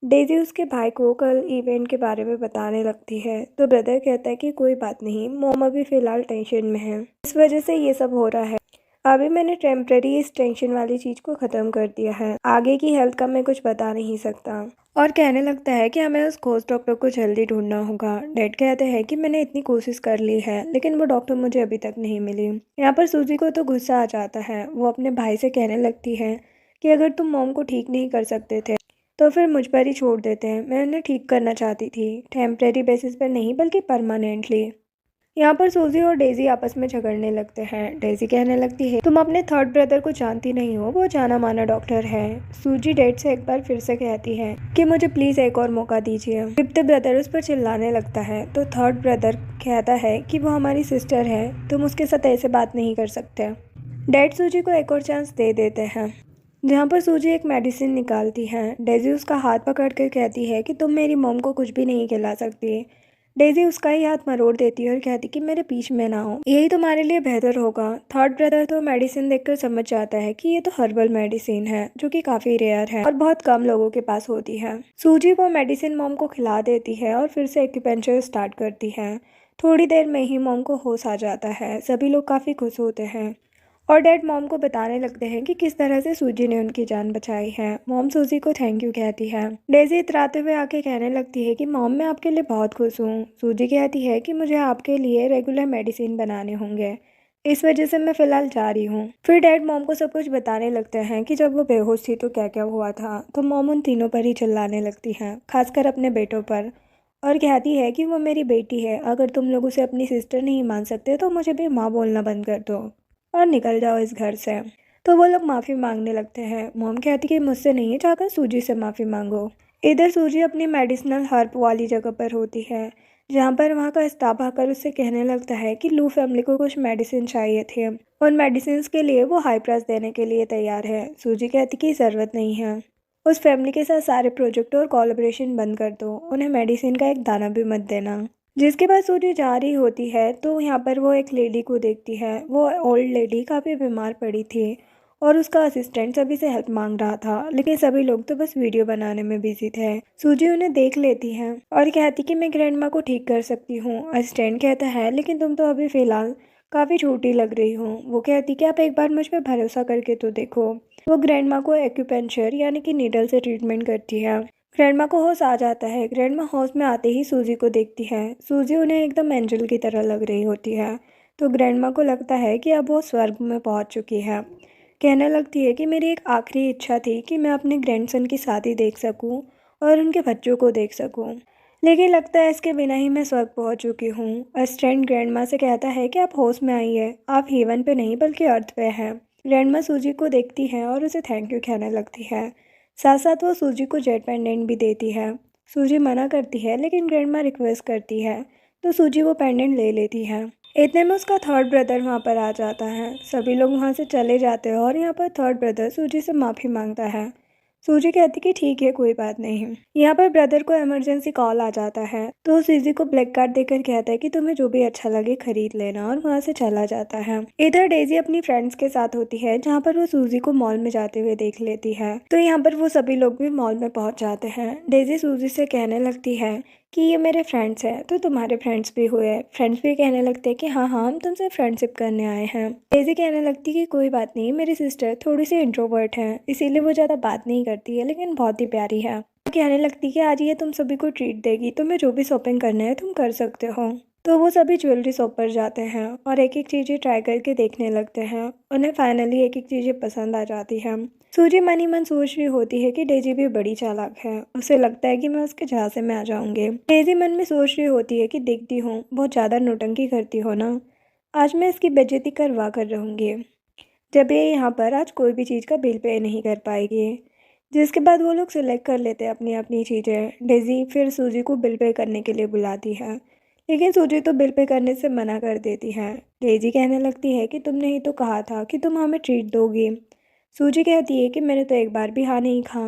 डेज़ी उसके भाई को कल इवेंट के बारे में बताने लगती है तो ब्रदर कहता है कि कोई बात नहीं, मॉम अभी फ़िलहाल टेंशन में है, इस वजह से ये सब हो रहा है। अभी मैंने टेम्परेरी इस टेंशन वाली चीज़ को ख़त्म कर दिया है, आगे की हेल्थ का मैं कुछ बता नहीं सकता। और कहने लगता है कि हमें उस खोज डॉक्टर को जल्दी ढूंढना होगा। डैड कहते हैं कि मैंने इतनी कोशिश कर ली है लेकिन वो डॉक्टर मुझे अभी तक नहीं मिली। यहाँ पर सूजी को तो गुस्सा आ जाता है। वो अपने भाई से कहने लगती है कि अगर तुम मॉम को ठीक नहीं कर सकते थे तो फिर मुझ पर ही छोड़ देते हैं। मैं उन्हें ठीक करना चाहती थी, टेम्परेरी बेसिस पर नहीं बल्कि परमानेंटली। यहाँ पर सूजी और डेज़ी आपस में झगड़ने लगते हैं। डेज़ी कहने लगती है तुम अपने थर्ड ब्रदर को जानती नहीं हो, वो जाना माना डॉक्टर है। सूजी डैड से एक बार फिर से कहती है कि मुझे प्लीज़ एक और मौका दीजिए। फिफ्थ ब्रदर उस पर चिल्लाने लगता है तो थर्ड ब्रदर कहता है कि वो हमारी सिस्टर है, तुम उसके साथ ऐसे बात नहीं कर सकते। डैड सूजी को एक और चांस दे देते हैं, जहाँ पर सूजी एक मेडिसिन निकालती है। डेज़ी उसका हाथ पकड़ कर कहती है कि तुम मेरी मॉम को कुछ भी नहीं खिला सकती। डेज़ी उसका ही हाथ मरोड़ देती है और कहती कि मेरे बीच में ना हो, यही तुम्हारे लिए बेहतर होगा। थर्ड ब्रदर तो मेडिसिन देखकर समझ जाता है कि ये तो हर्बल मेडिसिन है जो कि काफ़ी रेयर है और बहुत कम लोगों के पास होती है। सूजी वो मेडिसिन मॉम को खिला देती है और फिर से एक्यूपेंचर स्टार्ट करती है। थोड़ी देर में ही मॉम को होश आ जाता है। सभी लोग काफ़ी खुश होते हैं और डैड मॉम को बताने लगते हैं कि किस तरह से सूजी ने उनकी जान बचाई है। मॉम सूजी को थैंक यू कहती है। डेज़ी इतराते हुए आके कहने लगती है कि मॉम मैं आपके लिए बहुत खुश हूँ। सूजी कहती है कि मुझे आपके लिए रेगुलर मेडिसिन बनाने होंगे, इस वजह से मैं फ़िलहाल जा रही हूँ। फिर डैड मॉम को सब कुछ बताने लगते हैं कि जब वो बेहोश थी तो क्या क्या हुआ था। तो मॉम उन तीनों पर ही चिल्लाने लगती हैं, खासकर अपने बेटों पर, और कहती है कि वो मेरी बेटी है, अगर तुम लोग उसे अपनी सिस्टर नहीं मान सकते तो मुझे भी माँ बोलना बंद कर दो और निकल जाओ इस घर से। तो वो लोग माफ़ी मांगने लगते हैं। मॉम कहती कि मुझसे नहीं, जाकर सूजी से माफ़ी मांगो। इधर सूजी अपनी मेडिसिनल हर्ब वाली जगह पर होती है, जहाँ पर वहाँ का स्टाफ आकर उससे कहने लगता है कि लू फैमिली को कुछ मेडिसिन चाहिए थे। उन मेडिसिन के लिए वो हाई प्राइस देने के लिए तैयार है। सूजी कहती कि ज़रूरत नहीं है, उस फैमिली के साथ सारे प्रोजेक्ट और कोलैबोरेशन बंद कर दो, उन्हें मेडिसिन का एक दाना भी मत देना। जिसके बाद सूजी जा रही होती है तो यहाँ पर वो एक लेडी को देखती है। वो ओल्ड लेडी काफ़ी बीमार पड़ी थी और उसका असिस्टेंट सभी से हेल्प मांग रहा था, लेकिन सभी लोग तो बस वीडियो बनाने में बिजी थे। सूजी उन्हें देख लेती है और कहती कि मैं ग्रैंड माँ को ठीक कर सकती हूँ। असिस्टेंट कहता है लेकिन तुम तो अभी फ़िलहाल काफ़ी छोटी लग रही हो। वो कहती कि आप एक बार मुझ पर भरोसा करके तो देखो। वो ग्रैंड माँ को एक्यूपेंचर यानी कि नीडल से ट्रीटमेंट करती है। ग्रैंडमा को होश आ जाता है। ग्रैंडमा होश में आते ही सूजी को देखती है। सूजी उन्हें एकदम एंजल की तरह लग रही होती है, तो ग्रैंडमा को लगता है कि अब वो स्वर्ग में पहुंच चुकी है। कहने लगती है कि मेरी एक आखिरी इच्छा थी कि मैं अपने ग्रैंडसन की शादी देख सकूं और उनके बच्चों को देख सकूं, लेकिन लगता है इसके बिना ही मैं स्वर्ग पहुंच चुकी हूँ। असिस्टेंट ग्रैंडमा से कहता है कि आप होश में आइए, आप हेवन पे नहीं बल्कि अर्थ पे हैं। ग्रैंडमा सूजी को देखती है और उसे थैंक यू कहने लगती है। साथ साथ वो सूजी को जेट पेंडेंट भी देती है। सूजी मना करती है लेकिन ग्रैंडमा रिक्वेस्ट करती है तो सूजी वो पेंडेंट ले लेती है। इतने में उसका थर्ड ब्रदर वहाँ पर आ जाता है। सभी लोग वहाँ से चले जाते हैं और यहाँ पर थर्ड ब्रदर सूजी से माफ़ी मांगता है। सूजी कहती कि ठीक है, कोई बात नहीं। यहाँ पर ब्रदर को इमरजेंसी कॉल आ जाता है तो सूजी को ब्लैक कार्ड देकर कहता है कि तुम्हें जो भी अच्छा लगे खरीद लेना, और वहाँ से चला जाता है। इधर डेजी अपनी फ्रेंड्स के साथ होती है जहाँ पर वो सूजी को मॉल में जाते हुए देख लेती है। तो यहाँ पर वो सभी लोग भी मॉल में पहुँच जाते हैं। डेजी सूजी से कहने लगती है कि ये मेरे फ्रेंड्स हैं तो तुम्हारे फ्रेंड्स भी हुए। फ्रेंड्स भी कहने लगते हैं कि हाँ हाँ, हम तुमसे फ्रेंडशिप करने आए हैं। डेजी कहने लगती कि कोई बात नहीं, मेरी सिस्टर थोड़ी सी इंट्रोवर्ट है, इसीलिए वो ज़्यादा बात नहीं करती है, लेकिन बहुत ही प्यारी है। कहने लगती कि आज ये तुम सभी को ट्रीट देगी, तुम्हें जो भी शॉपिंग करना है तुम कर सकते हो। तो वो सभी ज्वेलरी शॉप पर जाते हैं और एक एक चीज़ें ट्राई करके देखने लगते हैं। उन्हें फाइनली एक एक चीज़ें पसंद आ जाती हैं। सूजी मन ही मन सोच रही होती है कि डेजी भी बड़ी चालाक है, उसे लगता है कि मैं उसके झांसे में आ जाऊंगी। डेजी मन में सोच रही होती है कि देखती हूँ बहुत ज़्यादा नौटंकी करती हो ना, आज मैं इसकी बेइज्जती करवा कर रहूँगी जब ये यहाँ पर आज कोई भी चीज़ का बिल पे नहीं कर पाएगी। जिसके बाद वो लोग सिलेक्ट कर लेते हैं अपनी अपनी चीज़ें। डेजी फिर सूजी को बिल पे करने के लिए बुलाती है, लेकिन सूजी तो बिल पे करने से मना कर देती है। डेजी कहने लगती है कि तुमने ही तो कहा था कि तुम हमें ट्रीट दोगी। सूजी कहती है कि मैंने तो एक बार भी हाँ नहीं कहा,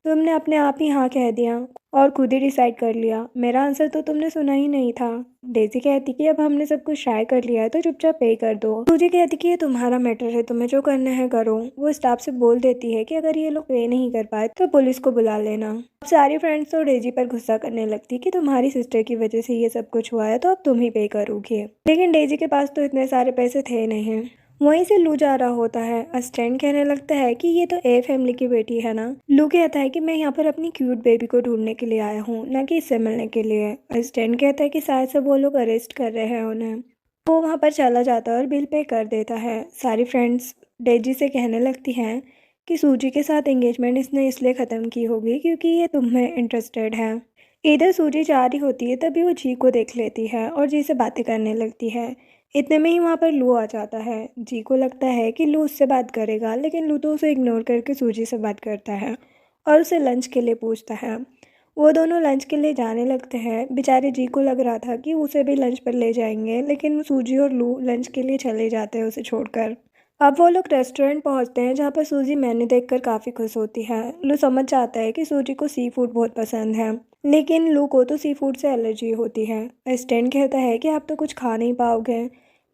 तुमने अपने आप ही हाँ कह दिया और खुद ही डिसाइड कर लिया, मेरा आंसर तो तुमने सुना ही नहीं था। डेजी कहती कि अब हमने सब कुछ ट्राई कर लिया है तो चुपचाप पे कर दो। सूजी कहती कि ये तुम्हारा मैटर है, तुम्हें जो करना है करो। वो स्टाफ से बोल देती है कि अगर ये लोग पे नहीं कर पाए तो पुलिस को बुला लेना। अब सारी फ्रेंड्स तो डेजी पर गुस्सा करने लगती कि तुम्हारी सिस्टर की वजह से ये सब कुछ हुआ है तो अब तुम ही पे करोगे। लेकिन डेजी के पास तो इतने सारे पैसे थे नहीं। वहीं से लू जा रहा होता है। असिस्टेंट कहने लगता है कि ये तो ए फैमिली की बेटी है ना। लू कहता है कि मैं यहाँ पर अपनी क्यूट बेबी को ढूंढने के लिए आया हूँ, ना कि इससे मिलने के लिए। असिस्टेंट कहता है कि शायद से वो लोग अरेस्ट कर रहे हैं उन्हें। वो वहाँ पर चला जाता है और बिल पे कर देता है। सारी फ्रेंड्स डेजी से कहने लगती हैं कि सूजी के साथ एंगेजमेंट इसने इसलिए ख़त्म की होगी क्योंकि ये तुम में इंटरेस्टेड है। इधर सूजी जा रही होती है तभी वो जी को देख लेती है और जी से बातें करने लगती है। इतने में ही वहाँ पर लू आ जाता है। जी को लगता है कि लू उससे बात करेगा, लेकिन लू तो उसे इग्नोर करके सूजी से बात करता है और उसे लंच के लिए पूछता है। वो दोनों लंच के लिए जाने लगते हैं। बेचारे जी को लग रहा था कि उसे भी लंच पर ले जाएंगे, लेकिन सूजी और लू लंच के लिए चले जाते हैं उसे छोड़कर। अब वो लोग रेस्टोरेंट पहुंचते हैं जहाँ पर सूजी मेन्यू देखकर काफ़ी खुश होती है। लू समझ जाता है कि सूजी को सी फूड बहुत पसंद है, लेकिन लू को तो सी फूड से एलर्जी होती है। असिस्टेंट कहता है कि आप तो कुछ खा नहीं पाओगे।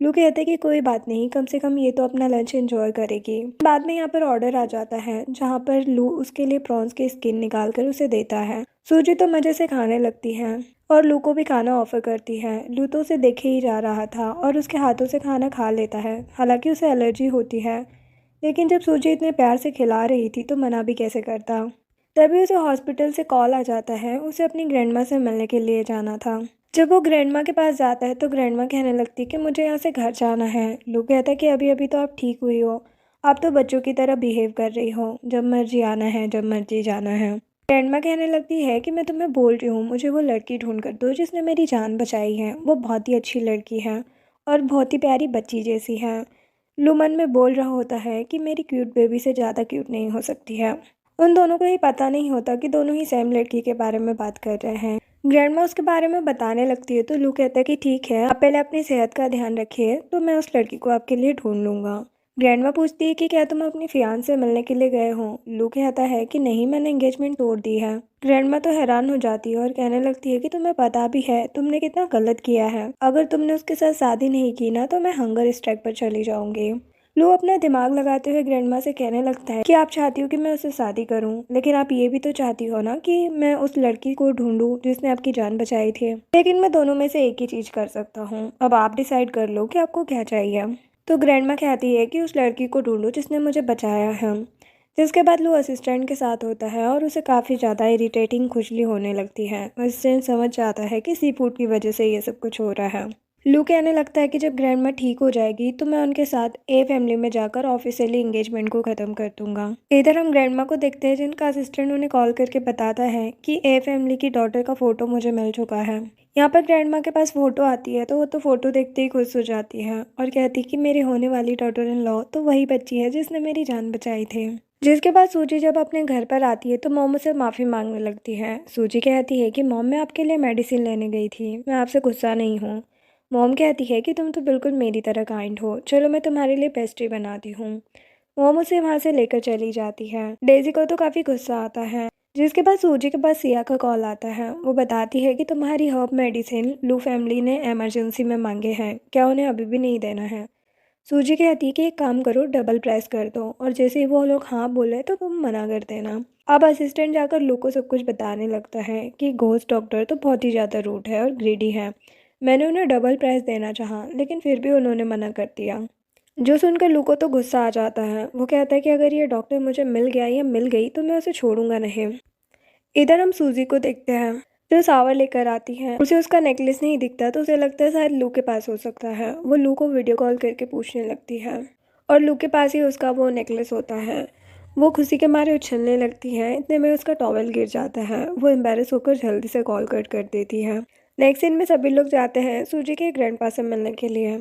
लू कहते हैं कि कोई बात नहीं, कम से कम ये तो अपना लंच एंजॉय करेगी। बाद में यहाँ पर ऑर्डर आ जाता है जहाँ पर लू उसके लिए प्रॉन्स की स्किन निकाल कर उसे देता है। सूजी तो मज़े से खाने लगती है और लू को भी खाना ऑफर करती है। लू तो उसे देखे ही जा रहा था और उसके हाथों से खाना खा लेता है, हालांकि उसे एलर्जी होती है। लेकिन जब सूजी इतने प्यार से खिला रही थी तो मना भी कैसे करता। तभी उसे हॉस्पिटल से कॉल आ जाता है, उसे अपनी ग्रैंडमा से मिलने के लिए जाना था। जब वो ग्रैंडमा के पास जाता है तो ग्रैंडमा कहने लगती कि मुझे यहाँ से घर जाना है। लू कहता है कि अभी अभी तो आप ठीक हुई हो, आप तो बच्चों की तरह बिहेव कर रही हो, जब मर्जी आना है जब मर्जी जाना है। ग्रैंडमा कहने लगती है कि मैं तुम्हें बोल रही हूँ मुझे वो लड़की ढूंढ कर दो जिसने मेरी जान बचाई है। वो बहुत ही अच्छी लड़की है और बहुत ही प्यारी बच्ची जैसी है। लू मन में बोल रहा होता है कि मेरी क्यूट बेबी से ज़्यादा क्यूट नहीं हो सकती है। उन दोनों को ही पता नहीं होता कि दोनों ही सेम लड़की के बारे में बात कर रहे हैं। ग्रैंडमा उसके बारे में बताने लगती है तो लू कहता है कि ठीक है, आप पहले अपनी सेहत का ध्यान रखिए, तो मैं उस लड़की को आपके लिए ढूंढ लूँगा। ग्रैंडमा पूछती है कि क्या तुम अपनी फियांसे से मिलने के लिए गए हो। लू कहता है कि नहीं, मैंने एंगेजमेंट तोड़ दी है। ग्रैंडमा तो हैरान हो जाती है और कहने लगती है कि तुम्हें पता भी है तुमने कितना गलत किया है। अगर तुमने उसके साथ शादी नहीं की ना तो मैं हंगर स्ट्राइक पर चली जाऊंगी। लू अपना दिमाग लगाते हुए ग्रैंडमा से कहने लगता है कि आप चाहती हो कि मैं उससे शादी करूं, लेकिन आप ये भी तो चाहती हो ना कि मैं उस लड़की को ढूंढूं जिसने आपकी जान बचाई थी। लेकिन मैं दोनों में से एक ही चीज कर सकता हूँ, अब आप डिसाइड कर लो कि आपको क्या चाहिए। तो ग्रैंडमा कहती है कि उस लड़की को ढूंढो जिसने मुझे बचाया है। जिसके बाद लू असिस्टेंट के साथ होता है और उसे काफ़ी ज़्यादा इरिटेटिंग खुजली होने लगती है। असिस्टेंट समझ जाता है कि सी फूड की वजह से ये सब कुछ हो रहा है। लू कहने लगता है कि जब ग्रैंडमा ठीक हो जाएगी तो मैं उनके साथ ए फैमिली में जाकर ऑफिशियली एंगेजमेंट को ख़त्म कर दूंगा। इधर हम ग्रैंडमा को देखते हैं जिनका असिस्टेंट उन्हें कॉल करके बताता है कि ए फैमिली की डॉटर का फ़ोटो मुझे मिल चुका है। यहाँ पर ग्रैंडमा के पास फ़ोटो आती है तो वो तो फ़ोटो देखते ही खुश हो जाती है और कहती कि मेरी होने वाली डॉटर इन लॉ तो वही बच्ची है जिसने मेरी जान बचाई थी। जिसके बाद सूजी जब अपने घर पर आती है तो मॉम उसे माफ़ी मांगने लगती है। सूजी कहती है कि मॉम, मैं आपके लिए मेडिसिन लेने गई थी, मैं आपसे गुस्सा नहीं हूँ। मॉम कहती है कि तुम तो बिल्कुल मेरी तरह काइंड हो, चलो मैं तुम्हारे लिए पेस्ट्री बनाती हूँ। मॉम उसे वहाँ से लेकर चली जाती है। डेज़ी को तो काफ़ी गुस्सा आता है। जिसके बाद सूजी के पास सिया का कॉल आता है। वो बताती है कि तुम्हारी हर्ब मेडिसिन लू फैमिली ने इमरजेंसी में मांगे हैं, क्या उन्हें अभी भी नहीं देना है? सूजी कहती है कि एक काम करो, डबल प्रेस कर दो, और जैसे ही वो लोग हाँ बोले तो तुम मना कर देना। अब असिस्टेंट जाकर लू को सब कुछ बताने लगता है कि घोस्ट डॉक्टर तो बहुत ही ज़्यादा रूड है और ग्रीडी है। मैंने उन्हें डबल प्राइस देना चाहा, लेकिन फिर भी उन्होंने मना कर दिया। जो सुनकर लू को तो गुस्सा आ जाता है। वो कहता है कि अगर ये डॉक्टर मुझे मिल गया या मिल गई तो मैं उसे छोड़ूंगा नहीं। इधर हम सूजी को देखते हैं जो सावर लेकर आती है। उसे उसका नेकलेस नहीं दिखता तो उसे लगता है शायद लू के पास हो सकता है। वो लू को वीडियो कॉल करके पूछने लगती है और लू के पास ही उसका वो नेकलेस होता है। वो खुशी के मारे उछलने लगती है। इतने में उसका टॉवेल गिर जाता है। वो एम्बेरस होकर जल्दी से कॉल कट कर देती है। नेक्स्ट सीन में सभी लोग जाते हैं सूजी के ग्रैंडपा से मिलने के लिए।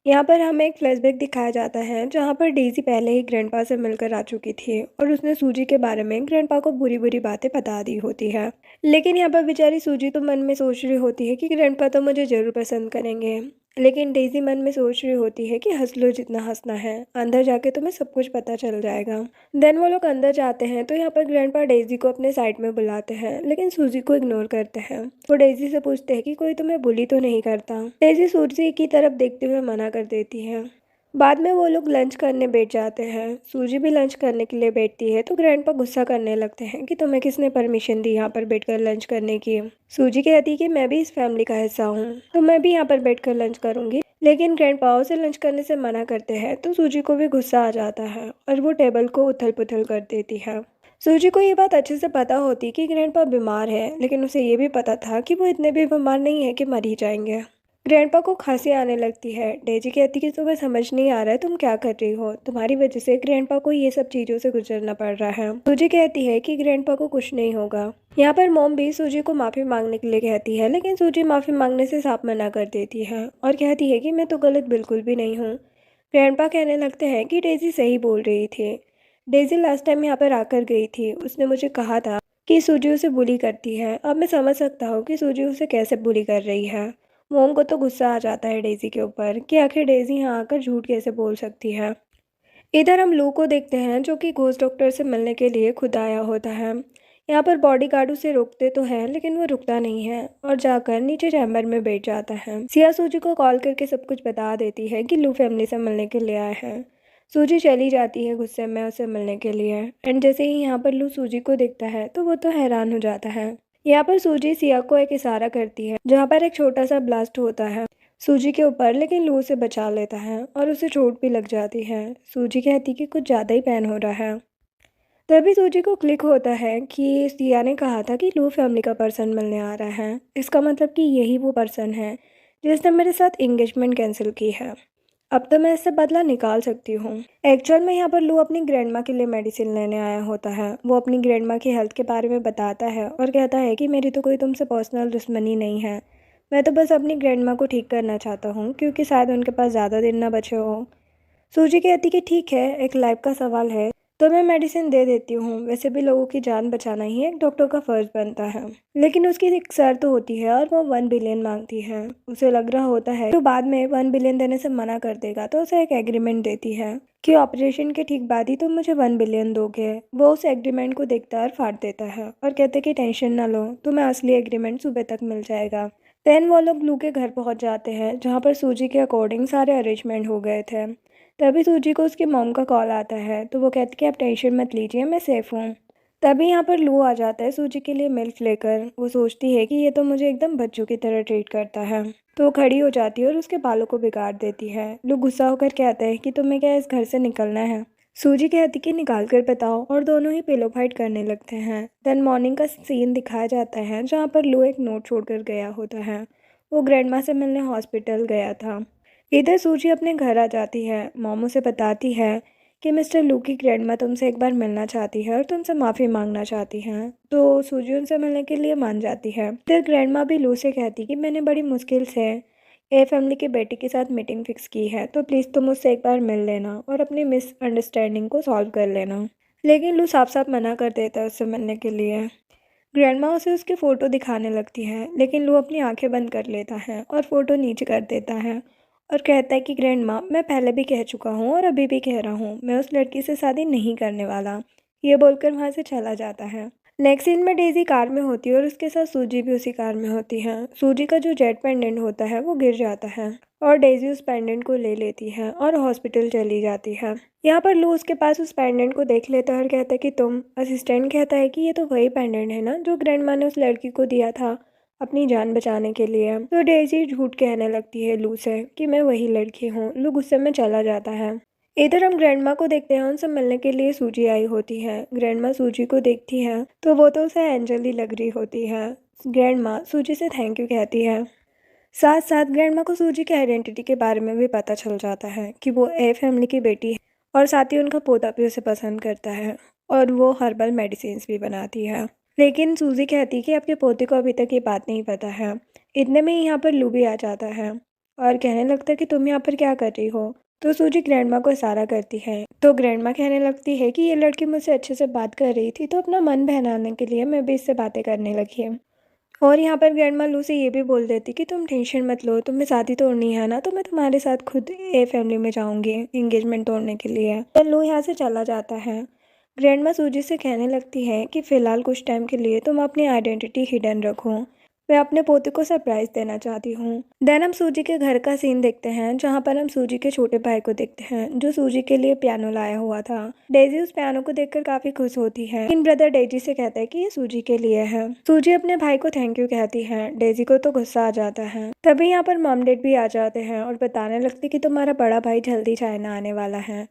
यहाँ पर हमें एक फ्लैशबैक दिखाया जाता है जहाँ पर डेज़ी पहले ही ग्रैंडपा से मिलकर आ चुकी थी और उसने सूजी के बारे में ग्रैंडपा को बुरी बुरी बातें बता दी होती है। लेकिन यहाँ पर बेचारी सूजी तो मन में सोच रही होती है कि ग्रैंडपा तो मुझे ज़रूर पसंद करेंगे। लेकिन डेज़ी मन में सोच रही होती है कि हंस लो जितना हंसना है, अंदर जाके तुम्हें सब कुछ पता चल जाएगा। देन वो लोग अंदर जाते हैं तो यहाँ पर ग्रैंडपा डेज़ी को अपने साइड में बुलाते हैं, लेकिन सूजी को इग्नोर करते हैं। वो डेज़ी से पूछते हैं कि कोई तुम्हें बुली तो नहीं करता। डेज़ी सूजी की तरफ देखते हुए मना कर देती है। बाद में वो लोग लंच करने बैठ जाते हैं। सूजी भी लंच करने के लिए बैठती है तो ग्रैंडपा गुस्सा करने लगते हैं कि तुम्हें किसने परमिशन दी यहाँ पर बैठकर लंच करने की। सूजी कहती है कि मैं भी इस फैमिली का हिस्सा हूँ तो मैं भी यहाँ पर बैठकर लंच करूँगी। लेकिन ग्रैंडपा उसे लंच करने से मना करते हैं तो सूजी को भी गुस्सा आ जाता है और वो टेबल को उथल पुथल कर देती है। सूजी को ये बात अच्छे से पता होती कि ग्रैंडपा बीमार है, लेकिन उसे ये भी पता था कि वो इतने भी बीमार नहीं है कि मर ही जाएंगे। ग्रैंडपा को खांसी आने लगती है। डेजी कहती कि तुम्हें समझ नहीं आ रहा है तुम क्या कर रही हो, तुम्हारी वजह से ग्रैंडपा को ये सब चीज़ों से गुजरना पड़ रहा है। सूजी कहती है कि ग्रैंडपा को कुछ नहीं होगा। यहाँ पर मॉम भी सूजी को माफ़ी मांगने के लिए कहती है, लेकिन सूजी माफ़ी मांगने से साफ मना कर देती है और कहती है कि मैं तो गलत बिल्कुल भी नहीं हूँ। ग्रैंडपा कहने लगते हैं कि डेजी सही बोल रही थी। डेजी लास्ट टाइम यहाँ पर आकर गई थी, उसने मुझे कहा था कि सूजी उसे बुली करती है। अब मैं समझ सकता हूँ कि सूजी उसे कैसे बुली कर रही है। मोम को तो गुस्सा आ जाता है डेजी के ऊपर कि आखिर डेजी यहाँ आकर झूठ कैसे बोल सकती है। इधर हम लू को देखते हैं जो कि घोस्ट डॉक्टर से मिलने के लिए खुद आया होता है। यहाँ पर बॉडीगार्ड उसे रोकते तो है लेकिन वो रुकता नहीं है और जाकर नीचे चैम्बर में बैठ जाता है। सिया सूजी को कॉल करके सब कुछ बता देती है कि लू फैमिली से मिलने के लिए आए हैं। सूजी चली जाती है गुस्से में उसे मिलने के लिए। एंड जैसे ही यहाँ पर लू सूजी को देखता है तो वो तो हैरान हो जाता है। यहाँ पर सूजी सिया को एक इशारा करती है जहाँ पर एक छोटा सा ब्लास्ट होता है सूजी के ऊपर, लेकिन लू से बचा लेता है और उसे चोट भी लग जाती है। सूजी कहती कि कुछ ज़्यादा ही पेन हो रहा है। तभी सूजी को क्लिक होता है कि सिया ने कहा था कि लू फैमिली का पर्सन मिलने आ रहा है। इसका मतलब कि यही वो पर्सन है जिसने मेरे साथ एंगेजमेंट कैंसिल की है। अब तो मैं इससे बदला निकाल सकती हूँ। एक्चुअल में यहाँ पर लू अपनी ग्रैंडमा के लिए मेडिसिन लेने आया होता है। वो अपनी ग्रैंडमा की हेल्थ के बारे में बताता है और कहता है कि मेरी तो कोई तुमसे पर्सनल दुश्मनी नहीं है, मैं तो बस अपनी ग्रैंडमा को ठीक करना चाहता हूँ क्योंकि शायद उनके पास ज़्यादा दिन ना बचे हो। सूजी कहती कि ठीक है, एक लाइफ का सवाल है तो मैं मेडिसिन दे देती हूँ। वैसे भी लोगों की जान बचाना ही एक डॉक्टर का फर्ज बनता है, लेकिन उसकी एक शर्त होती है और वो 1 बिलियन मांगती है। उसे लग रहा होता है तो बाद में 1 बिलियन देने से मना कर देगा तो उसे एक एग्रीमेंट देती है कि ऑपरेशन के ठीक बाद ही तुम मुझे 1 बिलियन दोगे। वो उस एग्रीमेंट को देखता और फाड़ देता है और कहते कि टेंशन ना लो, तुम्हें असली एग्रीमेंट सुबह तक मिल जाएगा। देन वो लोग लू के घर पहुंच जाते हैं जहाँ पर सूजी के अकॉर्डिंग सारे अरेंजमेंट हो गए थे। तभी सूजी को उसकी मॉम का कॉल आता है तो वो कहती कि आप टेंशन मत लीजिए, मैं सेफ़ हूँ। तभी यहाँ पर लू आ जाता है सूजी के लिए मिल्क लेकर। वो सोचती है कि ये तो मुझे एकदम बच्चों की तरह ट्रीट करता है, तो वो खड़ी हो जाती है और उसके बालों को बिगाड़ देती है। लू गुस्सा होकर कहता है कि तुम्हें क्या इस घर से निकलना है। सूजी कहती कि निकाल कर बताओ और दोनों ही पिलो फाइट करने लगते हैं। देन मॉर्निंग का सीन दिखाया जाता है जहाँ पर लू एक नोट छोड़कर गया होता है। वो ग्रैंडमा से मिलने हॉस्पिटल गया था। इधर सूजी अपने घर आ जाती है। मॉम उसे बताती है कि मिस्टर लू की ग्रैंडमा तुमसे एक बार मिलना चाहती है और तुमसे माफ़ी मांगना चाहती हैं। तो सूजी उनसे मिलने के लिए मान जाती है। फिर ग्रैंडमा भी लू से कहती कि मैंने बड़ी मुश्किल से ए फैमिली के बेटे के साथ मीटिंग फिक्स की है, तो प्लीज़ तुम उससे एक बार मिल लेना और अपनी मिसअंडरस्टैंडिंग को सॉल्व कर लेना। लेकिन लू साफ साफ मना कर देता है उससे मिलने के लिए। ग्रैंडमा उसे उसकी फ़ोटो दिखाने लगती है, लेकिन लू अपनी आंखें बंद कर लेता है और फ़ोटो नीचे कर देता है और कहता है कि ग्रैंडमा, मैं पहले भी कह चुका हूँ और अभी भी कह रहा हूँ, मैं उस लड़की से शादी नहीं करने वाला। ये बोलकर वहाँ से चला जाता है। नेक्स्ट सीन में डेज़ी कार में होती है और उसके साथ सूजी भी उसी कार में होती है। सूजी का जो जेट पेंडेंट होता है वो गिर जाता है और डेज़ी उस पेंडेंट को ले लेती है और हॉस्पिटल चली जाती है। यहाँ पर लू उसके पास उस पेंडेंट को देख लेता है और कहता है कि तुम। असिस्टेंट कहता है कि ये तो वही पेंडेंट है ना जो ग्रैंडमा ने उस लड़की को दिया था अपनी जान बचाने के लिए। तो डेज़ी झूठ कहने लगती है लू से कि मैं वही लड़की हूँ। लू गुस्से में चला जाता है। इधर हम ग्रैंडमा को देखते हैं, उनसे मिलने के लिए सूजी आई होती है। ग्रैंडमा सूजी को देखती है तो वो तो उसे एंजल ही लग रही होती है। ग्रैंडमा सूजी से थैंक यू कहती है। साथ साथ ग्रैंडमा को सूजी की आइडेंटिटी के बारे में भी पता चल जाता है कि वो ए फैमिली की बेटी है और साथ ही उनका पोता भी उसे पसंद करता है और वो हर्बल मेडिसिन भी बनाती है। लेकिन सूजी कहती है कि आपके पोते को अभी तक ये बात नहीं पता है। इतने में ही यहाँ पर लू भी आ जाता है और कहने लगता है कि तुम यहाँ पर क्या कर रही हो। तो सूजी ग्रैंडमा को इशारा करती है तो ग्रैंडमा कहने लगती है कि ये लड़की मुझसे अच्छे से बात कर रही थी तो अपना मन बहलाने के लिए मैं भी इससे बातें करने लगी है। और यहाँ पर ग्रैंडमा लू से ये भी बोल देती कि तुम टेंशन मत लो, तुम्हें शादी तोड़नी है ना तो मैं तुम्हारे साथ खुद ए फैमिली में जाऊंगी एंगेजमेंट तोड़ने के लिए। तो लू यहाँ से चला जाता है। ग्रैंडमा सूजी से कहने लगती है कि फ़िलहाल कुछ टाइम के लिए तुम अपनी आइडेंटिटी हिडन रखो, मैं अपने पोते को सरप्राइज देना चाहती हूँ। देन हम सूजी के घर का सीन देखते हैं जहाँ पर हम सूजी के छोटे भाई को देखते हैं जो सूजी के लिए पियानो लाया हुआ था। डेजी उस पियानो को देखकर काफी खुश होती है। लेकिन ब्रदर डेजी से कहता है कि ये सूजी के लिए है। सूजी अपने भाई को थैंक यू कहती है। डेजी को तो गुस्सा आ जाता है। तभी यहाँ पर मॉम डैड भी आ जाते हैं और बताने लगते कि तुम्हारा बड़ा भाई जल्दी चाइना आने वाला है।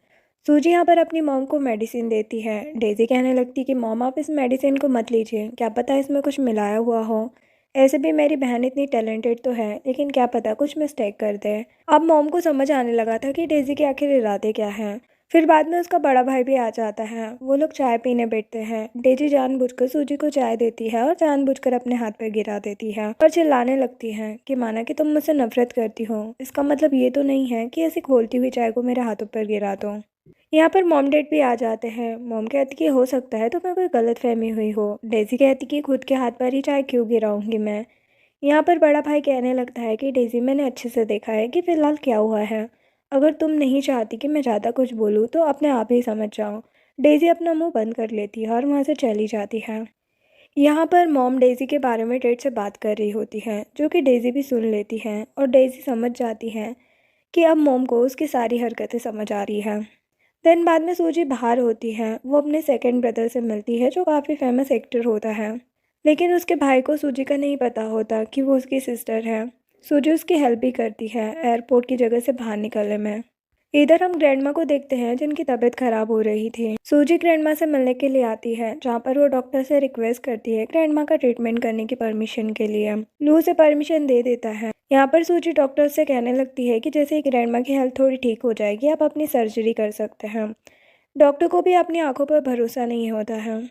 सूजी यहाँ पर अपनी मॉम को मेडिसिन देती है। डेजी कहने लगती कि मॉम आप इस मेडिसिन को मत लीजिए, क्या पता इसमें कुछ मिलाया हुआ हो। ऐसे भी मेरी बहन इतनी टैलेंटेड तो है, लेकिन क्या पता कुछ मिस्टेक कर दे। अब मॉम को समझ आने लगा था कि डेजी के आखिर इरादे क्या हैं। फिर बाद में उसका बड़ा भाई भी आ जाता है। वो लोग चाय पीने बैठते हैं। डेजी जानबूझकर सूजी को चाय देती है और जानबूझकर अपने हाथ पर गिरा देती है और चिल्लाने लगती है कि माना कि तुम मुझसे नफरत करती हो, इसका मतलब ये तो नहीं है कि ऐसी खोलती हुई चाय को मेरे हाथों पर गिरा दो। यहाँ पर मॉम डैड भी आ जाते हैं। मॉम कहती कि हो सकता है तुम्हें कोई गलत फहमी हुई हो। डेजी कहती कि खुद के हाथ पर ही चाय क्यों गिराऊंगी मैं। यहाँ पर बड़ा भाई कहने लगता है कि डेजी मैंने अच्छे से देखा है कि फ़िलहाल क्या हुआ है। अगर तुम नहीं चाहती कि मैं ज़्यादा कुछ बोलूँ तो अपने आप ही समझ जाओ। डेजी अपना मुंह बंद कर लेती है और वहाँ से चली जाती है। यहाँ पर मॉम डेजी के बारे में डैड से बात कर रही होती है जो कि डेजी भी सुन लेती है और डेजी समझ जाती है कि अब मॉम को उसकी सारी हरकतें समझ आ रही है। देन बाद में सूजी बाहर होती है। वो अपने सेकंड ब्रदर से मिलती है जो काफ़ी फेमस एक्टर होता है। लेकिन उसके भाई को सूजी का नहीं पता होता कि वो उसकी सिस्टर है। सूजी उसकी हेल्प भी करती है एयरपोर्ट की जगह से बाहर निकलने में। इधर हम ग्रैंडमा को देखते हैं जिनकी तबीयत खराब हो रही थी। सूजी ग्रैंडमा से मिलने के लिए आती है जहाँ पर वो डॉक्टर से रिक्वेस्ट करती है ग्रैंडमा का ट्रीटमेंट करने की परमिशन के लिए। लू से परमिशन दे देता है। यहाँ पर सूजी डॉक्टर से कहने लगती है कि जैसे ही ग्रैंडमा की हेल्थ थोड़ी ठीक हो जाएगी आप अपनी सर्जरी कर सकते हैं। डॉक्टर को भी अपनी आंखों पर भरोसा नहीं होता है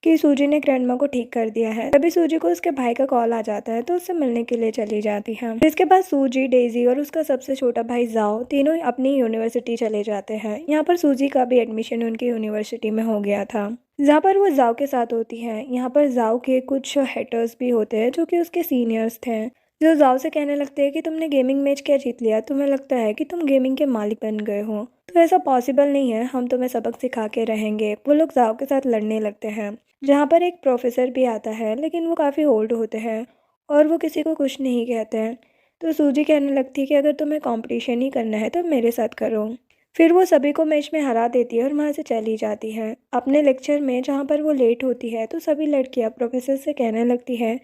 कि सूजी ने ग्रैंडमा को ठीक कर दिया है। तभी सूजी को उसके भाई का कॉल आ जाता है तो उससे मिलने के लिए चली जाती है। इसके बाद सूजी, डेजी और उसका सबसे छोटा भाई जाओ तीनों अपनी यूनिवर्सिटी चले जाते हैं। यहाँ पर सूजी का भी एडमिशन उनकी यूनिवर्सिटी में हो गया था जहाँ पर वो जाओ के साथ होती है। यहाँ पर जाओ के कुछ हेटर्स भी होते हैं जो कि उसके सीनियर्स थे, जो जाओ से कहने लगते हैं कि तुमने गेमिंग मैच क्या जीत लिया, तुम्हें लगता है कि तुम गेमिंग के मालिक बन गए हो। तो ऐसा पॉसिबल नहीं है, हम तुम्हें सबक सिखा के रहेंगे। वो लोग जाओ के साथ लड़ने लगते हैं जहाँ पर एक प्रोफेसर भी आता है, लेकिन वो काफ़ी ओल्ड होते हैं और वो किसी को कुछ नहीं कहते हैं। तो सूजी कहने लगती है कि अगर तुम्हें कंपटीशन ही करना है तो मेरे साथ करो। फिर वो सभी को मैच में हरा देती है और वहाँ से चली जाती है। अपने लेक्चर में जहाँ पर वो लेट होती है तो सभी लड़कियाँ प्रोफेसर से कहने लगती है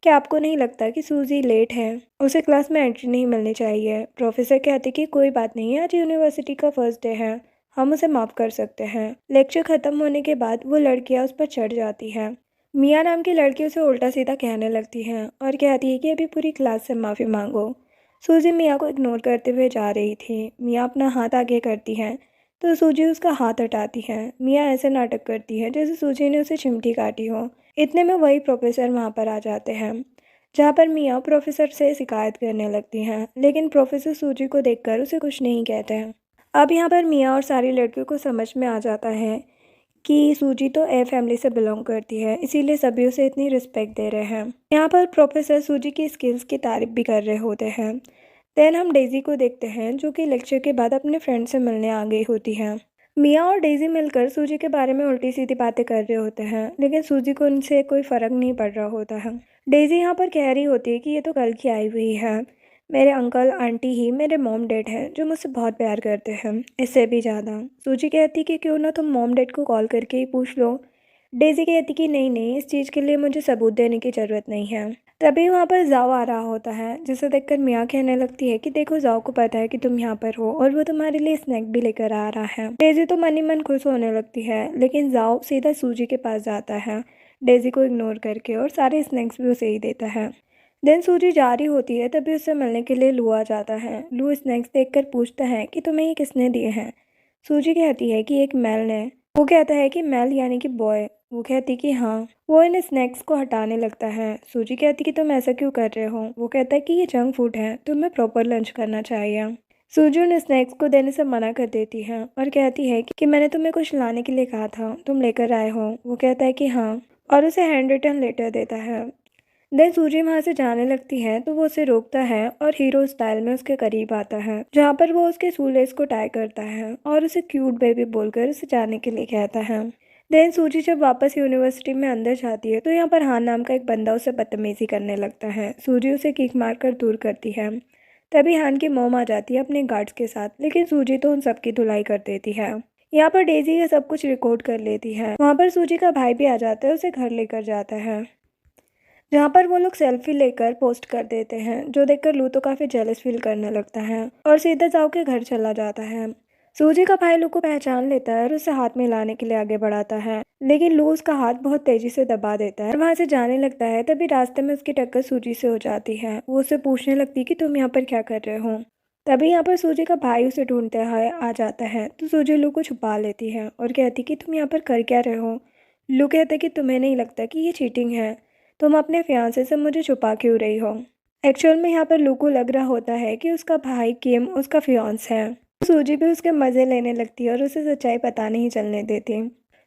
कि आपको नहीं लगता कि सूजी लेट है, उसे क्लास में एंट्री नहीं मिलनी चाहिए। प्रोफेसर कहती कि कोई बात नहीं है, आज यूनिवर्सिटी का फर्स्ट डे है, हम उसे माफ़ कर सकते हैं। लेक्चर ख़त्म होने के बाद वो लड़कियां उस पर चढ़ जाती हैं। मिया नाम की लड़की उसे उल्टा सीधा कहने लगती हैं और कहती है कि अभी पूरी क्लास से माफ़ी मांगो। सूजी मिया को इग्नोर करते हुए जा रही थी। मिया अपना हाथ आगे करती है तो सूजी उसका हाथ हटाती है। मिया ऐसे नाटक करती है जैसे सूजी ने उसे चिमटी काटी हो। इतने में वही प्रोफेसर वहाँ पर आ जाते हैं जहाँ पर मिया प्रोफेसर से शिकायत करने लगती हैं, लेकिन प्रोफेसर सूजी को देखकर उसे कुछ नहीं कहते हैं। अब यहाँ पर मिया और सारी लड़कियों को समझ में आ जाता है कि सूजी तो ए फैमिली से बिलोंग करती है, इसीलिए सभी उसे इतनी रिस्पेक्ट दे रहे हैं। यहाँ पर प्रोफेसर सूजी की स्किल्स की तारीफ भी कर रहे होते हैं। देन हम डेजी को देखते हैं जो कि लेक्चर के बाद अपने फ्रेंड से मिलने आ गई होती है। मिया और डेजी मिलकर सूजी के बारे में उल्टी सीधी बातें कर रहे होते हैं, लेकिन सूजी को उनसे कोई फ़र्क नहीं पड़ रहा होता है। डेजी यहाँ पर कह रही होती है कि ये तो कल की आई हुई है, मेरे अंकल आंटी ही मेरे मॉम डैड हैं जो मुझसे बहुत प्यार करते हैं, इससे भी ज़्यादा। सूजी कहती कि क्यों ना तुम मॉम डैड को कॉल करके ही पूछ लो। डेजी कहती कि नहीं नहीं, इस चीज़ के लिए मुझे सबूत देने की ज़रूरत नहीं है। तभी वहाँ पर जाओ आ रहा होता है, जिसे देखकर मिया कहने लगती है कि देखो जाओ को पता है कि तुम यहाँ पर हो और वो तुम्हारे लिए स्नैक भी लेकर आ रहा है। डेजी तो मन ही मन खुश होने लगती है, लेकिन जाओ सीधा सूजी के पास जाता है डेजी को इग्नोर करके, और सारे स्नैक्स भी उसे ही देता है। देन सूजी जा रही होती है, तभी उससे मिलने के लिए लू आ जाता है। लू स्नैक्स देखकर पूछता है कि तुम्हें ये किसने दिए हैं। सूजी कहती है कि एक मेल ने। वो कहता है कि मेल यानी कि बॉय। वो कहती कि हाँ। वो इन स्नैक्स को हटाने लगता है। सूजी कहती कि तुम ऐसा क्यों कर रहे हो। वो कहता है कि ये जंक फूड है, तुम्हें प्रॉपर लंच करना चाहिए। सूजी उन स्नैक्स को देने से मना कर देती है और कहती है कि मैंने तुम्हें कुछ लाने के लिए कहा था, तुम लेकर आए हो। वो कहता है कि हाँ, और उसे हैंड रिटन लेटर देता है। देन सूजी वहाँ से जाने लगती है तो वो उसे रोकता है और हीरो स्टाइल में उसके करीब आता है, जहाँ पर वो उसके शूलेस को टाई करता है और उसे क्यूट बेबी बोलकर उसे जाने के लिए कहता है। देन सूजी जब वापस यूनिवर्सिटी में अंदर जाती है तो यहाँ पर हान नाम का एक बंदा उसे बदतमीजी करने लगता है। सूजी उसे किक मारकर दूर करती है। तभी हान की मॉम आ जाती है अपने गार्ड्स के साथ, लेकिन सूजी तो उन सबकी धुलाई कर देती है। यहाँ पर डेजी ये सब कुछ रिकॉर्ड कर लेती है। वहाँ पर सूजी का भाई भी आ जाता है, उसे घर लेकर जाता है, जहाँ पर वो लोग सेल्फी लेकर पोस्ट कर देते हैं, जो देखकर लू तो काफ़ी जेलस फील करने लगता है और सीधा जाओ के घर चला जाता है। सूजी का भाई लू को पहचान लेता है और उसे हाथ में लाने के लिए आगे बढ़ाता है, लेकिन लू उसका हाथ बहुत तेजी से दबा देता है और वहाँ से जाने लगता है। तभी रास्ते में उसकी टक्कर सूजी से हो जाती है। वो उससे पूछने लगती है कि तुम यहाँ पर क्या कर रहे हो। तभी यहाँ पर सूजी का भाई उसे ढूंढते हुए आ जाता है, तो सूजी लू को छुपा लेती है और कहती कि तुम यहाँ पर कर क्या रहे हो। लू कहता कि तुम्हें नहीं लगता कि ये चीटिंग है, तुम अपने फियांसे से मुझे छुपा क्यों रही हो। एक्चुअल में यहाँ पर लू को लग रहा होता है कि उसका भाई किम उसका फियांस है। सूजी भी उसके मज़े लेने लगती है और उसे सच्चाई पता नहीं चलने देती।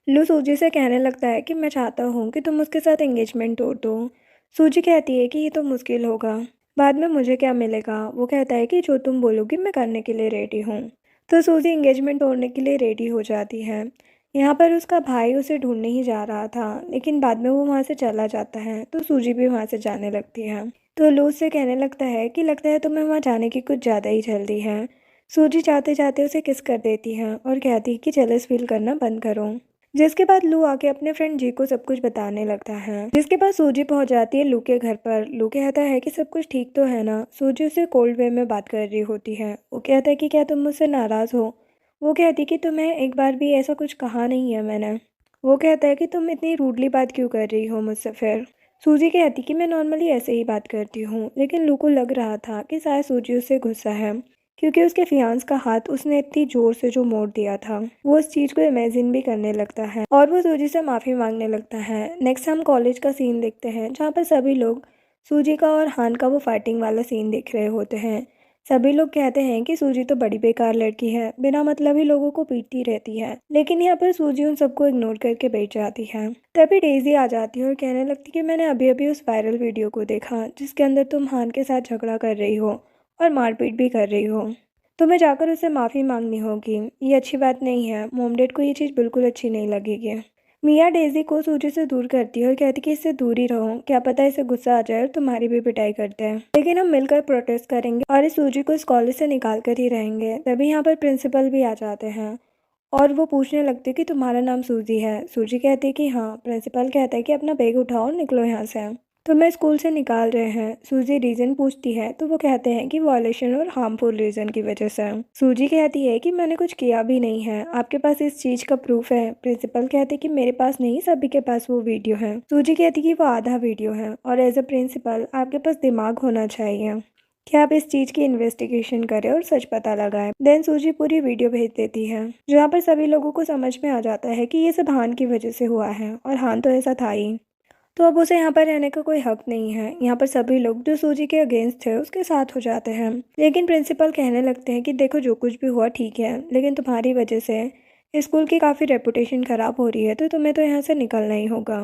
लू सूजी से कहने लगता है कि मैं चाहता हूँ कि तुम उसके साथ एंगेजमेंट तोड़ दो। सूजी कहती है कि ये तो मुश्किल होगा, बाद में मुझे क्या मिलेगा। वो कहता है कि जो तुम बोलोगी मैं करने के लिए रेडी हूँ। तो सूजी एंगेजमेंट तोड़ने के लिए रेडी हो जाती है। यहाँ पर उसका भाई उसे ढूंढने ही जा रहा था, लेकिन बाद में वो वहाँ से चला जाता है, तो सूजी भी वहाँ से जाने लगती है। तो लू उससे कहने लगता है कि लगता है तुम्हें वहाँ जाने की कुछ ज़्यादा ही जल्दी है। सूजी जाते जाते उसे किस कर देती है और कहती है कि जेलस फील करना बंद करो। जिसके बाद लू आके अपने फ्रेंड जी को सब कुछ बताने लगता है। जिसके बाद सूजी पहुंच जाती है लू के घर पर। लू कहता है कि सब कुछ ठीक तो है ना। सूजी उसे कोल्ड वे में बात कर रही होती है। वो कहता है कि क्या तुम मुझसे नाराज़ हो। वो कहती कि तुम्हें एक बार भी ऐसा कुछ कहा नहीं है मैंने। वो कहता है कि तुम इतनी रूडली बात क्यों कर रही हो मुझसे फिर। सूजी कहती कि मैं नॉर्मली ऐसे ही बात करती हूँ, लेकिन लू को लग रहा था कि शायद सूजी उससे गुस्सा है, क्योंकि उसके फियांस का हाथ उसने इतनी जोर से जो मोड़ दिया था। वो उस चीज़ को इमेजिन भी करने लगता है और वो सूजी से माफ़ी मांगने लगता है। नेक्स्ट हम कॉलेज का सीन देखते हैं, जहाँ पर सभी लोग सूजी का और हान का वो फाइटिंग वाला सीन देख रहे होते हैं। सभी लोग कहते हैं कि सूजी तो बड़ी बेकार लड़की है, बिना मतलब ही लोगों को पीटती रहती है, लेकिन यहाँ पर सूजी उन सबको इग्नोर करके बैठ जाती है। तभी डेजी आ जाती है और कहने लगती कि मैंने अभी अभी उस वायरल वीडियो को देखा जिसके अंदर तुम हान के साथ झगड़ा कर रही हो और मारपीट भी कर रही हो। तुम्हें जाकर उससे माफ़ी मांगनी होगी, ये अच्छी बात नहीं है। मॉम डैड को ये चीज़ बिल्कुल अच्छी नहीं लगेगी। मिया डेजी को सूजी से दूर करती है और कहती कि इससे दूर ही रहो, क्या पता इसे गुस्सा आ जाए और तुम्हारी भी पिटाई करते हैं, लेकिन हम मिलकर प्रोटेस्ट करेंगे और इस सूजी को इस कॉलेज से निकाल कर ही रहेंगे। तभी यहाँ पर प्रिंसिपल भी आ जाते हैं और वो पूछने लगते कि तुम्हारा नाम सूजी है। सूजी कहती है कि हाँ। प्रिंसिपल कहता है कि अपना बैग उठाओ और निकलो यहाँ से, तो मैं स्कूल से निकाल रहे हैं। सूजी रीज़न पूछती है तो वो कहते हैं कि वॉयलेशन और हार्मफुल रीज़न की वजह से। सूजी कहती है कि मैंने कुछ किया भी नहीं है, आपके पास इस चीज़ का प्रूफ है। प्रिंसिपल कहते कि मेरे पास नहीं, सभी के पास वो वीडियो है। सूजी कहती कि वो आधा वीडियो है और एज अ प्रिंसिपल आपके पास दिमाग होना चाहिए कि आप इस चीज़ की इन्वेस्टिगेशन करें और सच पता लगाएं। देन सूजी पूरी वीडियो भेज देती है, जहाँ पर सभी लोगों को समझ में आ जाता है कि ये सब हान की वजह से हुआ है और हान तो ऐसा था ही, तो अब उसे यहाँ पर रहने का कोई हक नहीं है। यहाँ पर सभी लोग जो सूजी के अगेंस्ट थे उसके साथ हो जाते हैं, लेकिन प्रिंसिपल कहने लगते हैं कि देखो जो कुछ भी हुआ ठीक है, लेकिन तुम्हारी वजह से स्कूल की काफ़ी रेपुटेशन ख़राब हो रही है, तो तुम्हें तो यहाँ से निकलना ही होगा।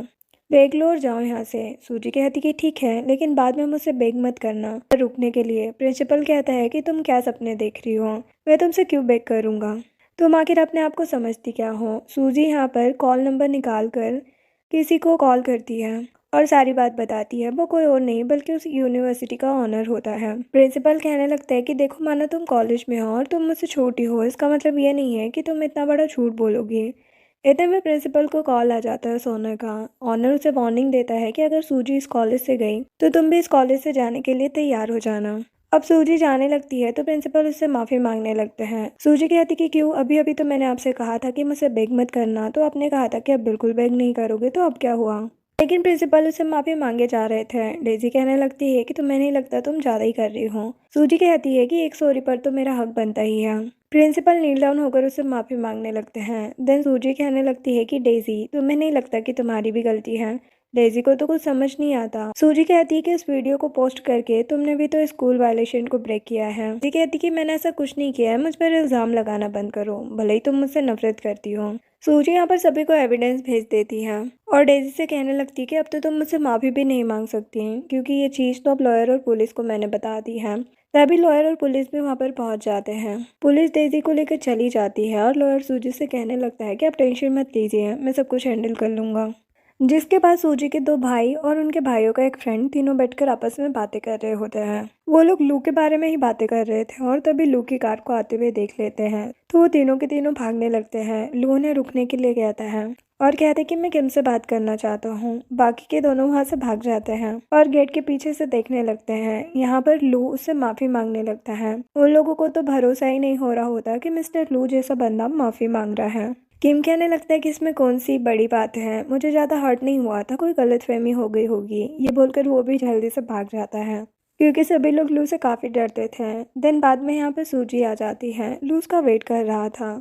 बेग लो और जाओ यहाँ से। सूजी कहती कि ठीक है, लेकिन बाद में मुझसे बेग मत करना। रुकने के लिए प्रिंसिपल कहता है कि तुम क्या सपने देख रही हो, मैं तुमसे क्यों बेग करूँगा। तुम आखिर अपने आप को समझती क्या हो। सूजी यहाँ पर कॉल नंबर निकाल कर किसी को कॉल करती है और सारी बात बताती है। वो कोई और नहीं बल्कि उस यूनिवर्सिटी का ऑनर होता है। प्रिंसिपल कहने लगता है कि देखो, माना तुम कॉलेज में हो और तुम मुझसे छोटी हो, इसका मतलब ये नहीं है कि तुम इतना बड़ा झूठ बोलोगी। इतने में प्रिंसिपल को कॉल आ जाता है सोनर का। ऑनर उसे वार्निंग देता है कि अगर सूजी इस कॉलेज से गई तो तुम भी इस कॉलेज से जाने के लिए तैयार हो जाना। अब सूजी जाने लगती है तो प्रिंसिपल उससे माफ़ी मांगने लगते हैं। सूजी कहती कि क्यों, अभी अभी तो मैंने आपसे कहा था कि मुझसे बेग मत करना, तो आपने कहा था कि अब बिल्कुल बेग नहीं करोगे, तो अब क्या हुआ। लेकिन प्रिंसिपल उससे माफ़ी मांगे जा रहे थे। डेजी कहने लगती है कि तुम्हें नहीं लगता तुम ज़्यादा ही कर रही हो। सूजी कहती है कि एक सॉरी पर तो मेरा हक बनता ही है। प्रिंसिपल नील डाउन होकर उससे माफ़ी मांगने लगते हैं। देन सूजी कहने लगती है कि डेजी, तुम्हें नहीं लगता कि तुम्हारी भी गलती है। डेजी को तो कुछ समझ नहीं आता। सूजी कहती है कि इस वीडियो को पोस्ट करके तुमने भी तो स्कूल वायलेशन को ब्रेक किया है। डेजी कहती कि मैंने ऐसा कुछ नहीं किया है, मुझ पर इल्ज़ाम लगाना बंद करो, भले ही तुम मुझसे नफरत करती हो। सूजी यहाँ पर सभी को एविडेंस भेज देती है और डेजी से कहने लगती है कि अब तो तुम मुझसे माफ़ी भी नहीं मांग सकती हैं, क्योंकि ये चीज़ तो अब लॉयर और पुलिस को मैंने बता दी है। तभी लॉयर और पुलिस भी वहाँ पर पहुँच जाते हैं। पुलिस डेजी को लेकर चली जाती है और लॉयर सूजी से कहने लगता है कि आप टेंशन मत लीजिए, मैं सब कुछ हैंडल कर लूँगा। जिसके बाद सूजी के दो भाई और उनके भाइयों का एक फ्रेंड तीनों बैठकर आपस में बातें कर रहे होते हैं। वो लोग लू के बारे में ही बातें कर रहे थे और तभी लू की कार को आते हुए देख लेते हैं, तो वो तीनों के तीनों भागने लगते हैं। लू उन्हें रुकने के लिए कहता है और कहते हैं कि मैं किम से बात करना चाहता हूँ। बाकी के दोनों वहाँ से भाग जाते हैं और गेट के पीछे से देखने लगते हैं। यहाँ पर लू उससे माफ़ी मांगने लगता है। उन लोगों को तो भरोसा ही नहीं हो रहा होता कि मिस्टर लू जैसा बंदा माफ़ी मांग रहा है। किम कहने लगता है कि इसमें कौन सी बड़ी बात है, मुझे ज़्यादा हर्ट नहीं हुआ था, कोई गलतफहमी हो गई होगी। ये बोलकर वो भी जल्दी से भाग जाता है क्योंकि सभी लोग लू से काफ़ी डरते थे। देन बाद में यहाँ पर सूजी आ जाती है। लू उसका वेट कर रहा था।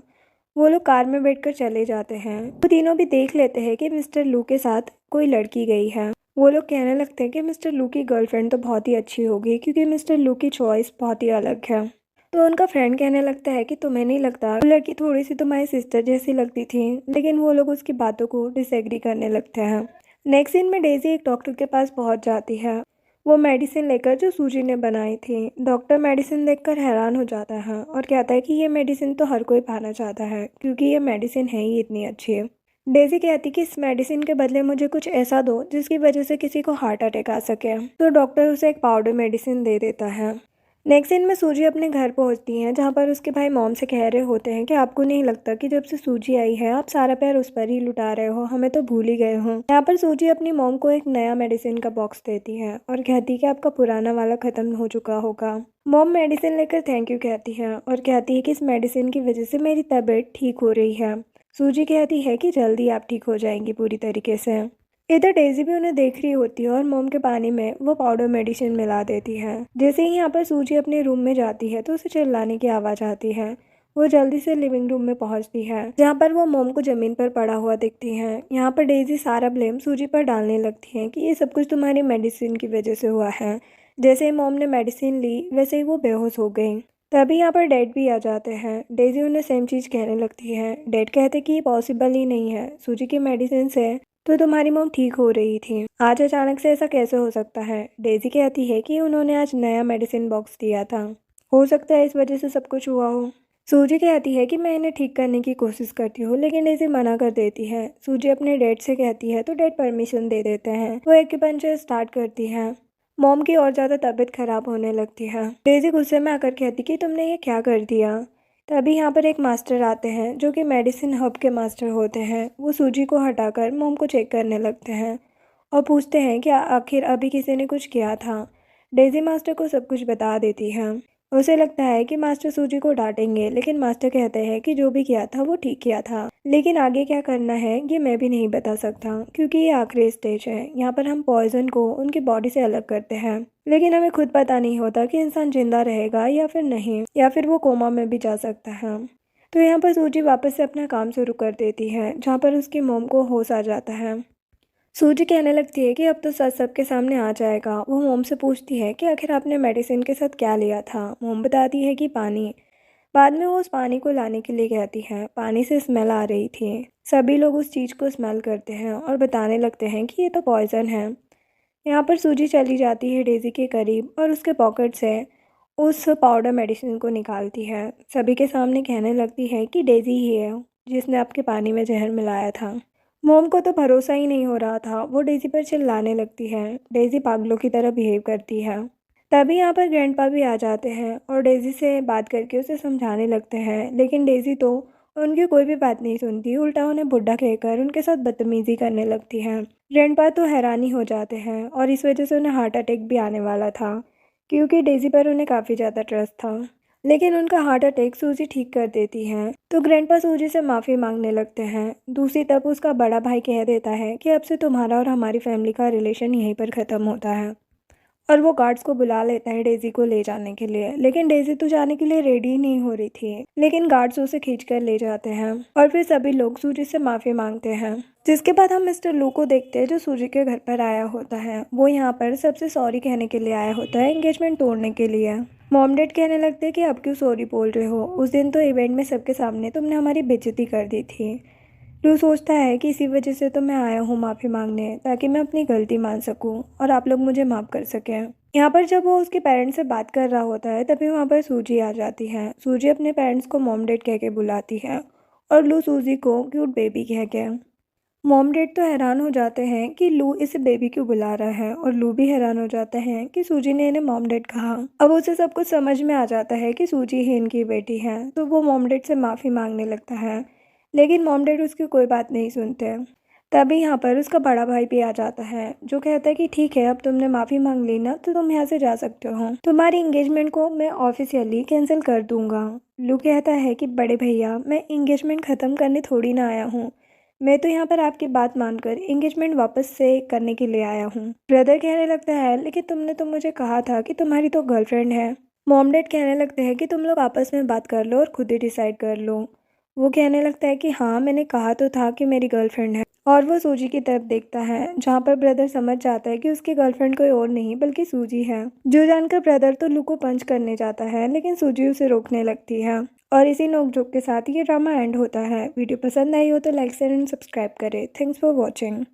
वो लोग कार में बैठकर चले जाते हैं। वो तीनों भी देख लेते हैं कि मिस्टर लू के साथ कोई लड़की गई है। वो लोग कहने लगते हैं कि मिस्टर लू की गर्लफ्रेंड तो बहुत ही अच्छी होगी, क्योंकि मिस्टर लू की चॉइस बहुत ही अलग है। तो उनका फ्रेंड कहने लगता है कि तुम्हें नहीं लगता वो लड़की थोड़ी सी तुम्हारी सिस्टर जैसी लगती थी। लेकिन वो लोग उसकी बातों को डिसएग्री करने लगते हैं। नेक्स्ट सीन में डेजी एक डॉक्टर के पास पहुंच जाती है, वो मेडिसिन लेकर जो सूजी ने बनाई थी। डॉक्टर मेडिसिन देखकर हैरान हो जाता है और कहता है कि ये मेडिसिन तो हर कोई पाना चाहता है, क्योंकि ये मेडिसिन है ही इतनी अच्छी है। डेजी कहती कि इस मेडिसिन के बदले मुझे कुछ ऐसा दो जिसकी वजह से किसी को हार्ट अटैक आ सके। तो डॉक्टर उसे एक पाउडर मेडिसिन दे देता है। नेक्स्ट सीन में सूजी अपने घर पहुंचती है, जहां पर उसके भाई मॉम से कह रहे होते हैं कि आपको नहीं लगता कि जब से सूजी आई है आप सारा प्यार उस पर ही लुटा रहे हो, हमें तो भूल ही गए हो। यहाँ पर सूजी अपनी मॉम को एक नया मेडिसिन का बॉक्स देती है और कहती है कि आपका पुराना वाला खत्म हो चुका होगा। मॉम मेडिसिन लेकर थैंक यू कहती है और कहती है कि इस मेडिसिन की वजह से मेरी तबीयत ठीक हो रही है। सूजी कहती है कि जल्दी आप ठीक हो जाएंगी पूरी तरीके से। इधर डेजी भी उन्हें देख रही होती है और मोम के पानी में वो पाउडर मेडिसिन मिला देती है। जैसे ही यहाँ पर सूजी अपने रूम में जाती है तो उसे चिल्लाने की आवाज़ आती है। वो जल्दी से लिविंग रूम में पहुंचती है, जहाँ पर वो मोम को ज़मीन पर पड़ा हुआ देखती है। यहाँ पर डेजी सारा ब्लेम सूजी पर डालने लगती है कि ये सब कुछ तुम्हारी मेडिसिन की वजह से हुआ है। जैसे ही मोम ने मेडिसिन ली वैसे ही वो बेहोश हो गई। तभी यहाँ पर डैड भी आ जाते हैं। डेजी उन्हें सेम चीज़ कहने लगती है। डैड कहते कि ये पॉसिबल ही नहीं है, सूजी की मेडिसिन से तो तुम्हारी मॉम ठीक हो रही थी, आज अचानक से ऐसा कैसे हो सकता है। डेजी कहती है कि उन्होंने आज नया मेडिसिन बॉक्स दिया था, हो सकता है इस वजह से सब कुछ हुआ हो। सूजी कहती है कि मैं इन्हें ठीक करने की कोशिश करती हूँ, लेकिन डेजी मना कर देती है। सूजी अपने डैड से कहती है तो डैड परमिशन दे देते हैं। वो एक्यूपंक्चर स्टार्ट करती है। मॉम की और ज़्यादा तबीयत खराब होने लगती है। डेजी गुस्से में आकर कहती कि तुमने ये क्या कर दिया। तभी यहाँ पर एक मास्टर आते हैं जो कि मेडिसिन हब के मास्टर होते हैं। वो सूजी को हटाकर मोम को चेक करने लगते हैं और पूछते हैं कि आखिर अभी किसी ने कुछ किया था। डेजी मास्टर को सब कुछ बता देती है। उसे लगता है कि मास्टर सूजी को डांटेंगे, लेकिन मास्टर कहते हैं कि जो भी किया था वो ठीक किया था, लेकिन आगे क्या करना है ये मैं भी नहीं बता सकता, क्योंकि ये आखिरी स्टेज है। यहाँ पर हम पॉइजन को उनकी बॉडी से अलग करते हैं, लेकिन हमें खुद पता नहीं होता कि इंसान जिंदा रहेगा या फिर नहीं, या फिर वो कोमा में भी जा सकता है। तो यहाँ पर सूजी वापस से अपना काम शुरू कर देती है, जहाँ पर उसकी मोम को होश आ जाता है। सूजी कहने लगती है कि अब तो सच सबके सामने आ जाएगा। वो मोम से पूछती है कि आखिर आपने मेडिसिन के साथ क्या लिया था। मोम बताती है कि पानी। बाद में वो उस पानी को लाने के लिए कहती है। पानी से स्मेल आ रही थी। सभी लोग उस चीज़ को स्मेल करते हैं और बताने लगते हैं कि ये तो पॉइज़न है। यहाँ पर सूजी चली जाती है डेज़ी के करीब और उसके पॉकेट से उस पाउडर मेडिसिन को निकालती है। सभी के सामने कहने लगती है कि डेज़ी ही है जिसने आपके पानी में जहर मिलाया था। मोम को तो भरोसा ही नहीं हो रहा था। वो डेज़ी पर चिल्लाने लगती है। डेज़ी पागलों की तरह बिहेव करती है। तभी यहाँ पर ग्रैंडपा भी आ जाते हैं और डेज़ी से बात करके उसे समझाने लगते हैं, लेकिन डेज़ी तो उनकी कोई भी बात नहीं सुनती। उल्टा उन्हें बुड्ढा कहकर उनके साथ बदतमीज़ी करने लगती है। ग्रैंडपा तो हैरानी हो जाते हैं और इस वजह से उन्हें हार्ट अटैक भी आने वाला था, क्योंकि डेज़ी पर उन्हें काफ़ी ज़्यादा ट्रस्ट था। लेकिन उनका हार्ट अटैक सूजी ठीक कर देती है। तो ग्रैंडपा सूजी से माफ़ी मांगने लगते हैं। दूसरी तरफ उसका बड़ा भाई कह देता है कि अब से तुम्हारा और हमारी फैमिली का रिलेशन यहीं पर ख़त्म होता है, और वो गार्ड्स को बुला लेता है डेज़ी को ले जाने के लिए। लेकिन डेज़ी तो जाने के लिए रेडी ही नहीं हो रही थी, लेकिन गार्ड्स उसे खींचकर ले जाते हैं और फिर सभी लोग सूजी से माफ़ी मांगते हैं। जिसके बाद हम मिस्टर लू को देखते हैं जो सूजी के घर पर आया होता है। वो यहाँ पर सबसे सॉरी कहने के लिए आया होता है, एंगेजमेंट तोड़ने के लिए। मॉम डैड कहने लगते हैं कि अब क्यों सॉरी बोल रहे हो, उस दिन तो इवेंट में सबके सामने तुमने हमारी बेइज्जती कर दी थी। लू सोचता है कि इसी वजह से तो मैं आया हूँ माफ़ी मांगने, ताकि मैं अपनी गलती मान सकूँ और आप लोग मुझे माफ़ कर सकें। यहाँ पर जब वो उसके पेरेंट्स से बात कर रहा होता है तभी वहाँ पर सूजी आ जाती है। सूजी अपने पेरेंट्स को मॉम डैड कह के बुलाती है और लू सूजी को क्यूट बेबी कह के। मॉम डैड तो हैरान हो जाते हैं कि लू इसे बेबी क्यों बुला रहा है, और लू भी हैरान हो जाते हैं कि सूजी ने इन्हें मॉम डैड कहा। अब उसे सब कुछ समझ में आ जाता है कि सूजी ही इनकी बेटी है, तो वो मॉम डैड से माफ़ी मांगने लगता है, लेकिन मॉम डैड उसकी कोई बात नहीं सुनते। तभी यहाँ पर उसका बड़ा भाई भी आ जाता है जो कहता है कि ठीक है, अब तुमने माफ़ी मांग ली ना, तो तुम यहाँ से जा सकते हो। तुम्हारी इंगेजमेंट को मैं ऑफिशियली कैंसिल कर दूंगा। लू कहता है कि बड़े भैया, मैं इंगेजमेंट ख़त्म करने थोड़ी ना आया हूँ, मैं तो यहाँ पर आपकी बात मानकर एंगेजमेंट वापस से करने के लिए आया हूँ। ब्रदर कहने लगता है, लेकिन तुमने तो मुझे कहा था कि तुम्हारी तो गर्लफ्रेंड है। मॉम डैड कहने लगते हैं कि तुम लोग आपस में बात कर लो और खुद ही डिसाइड कर लो। वो कहने लगता है कि हाँ, मैंने कहा तो था कि मेरी गर्लफ्रेंड है। और वो सूजी की तरफ देखता है, जहाँ पर ब्रदर समझ जाता है कि उसकी गर्लफ्रेंड कोई और नहीं बल्कि सूजी है। जो जानकर ब्रदर तो लू को पंच करने जाता है, लेकिन सूजी उसे रोकने लगती है। और इसी नोकझोंक के साथ ये ड्रामा एंड होता है। वीडियो पसंद आई हो तो लाइक शेयर एंड सब्सक्राइब करें। Thanks for watching.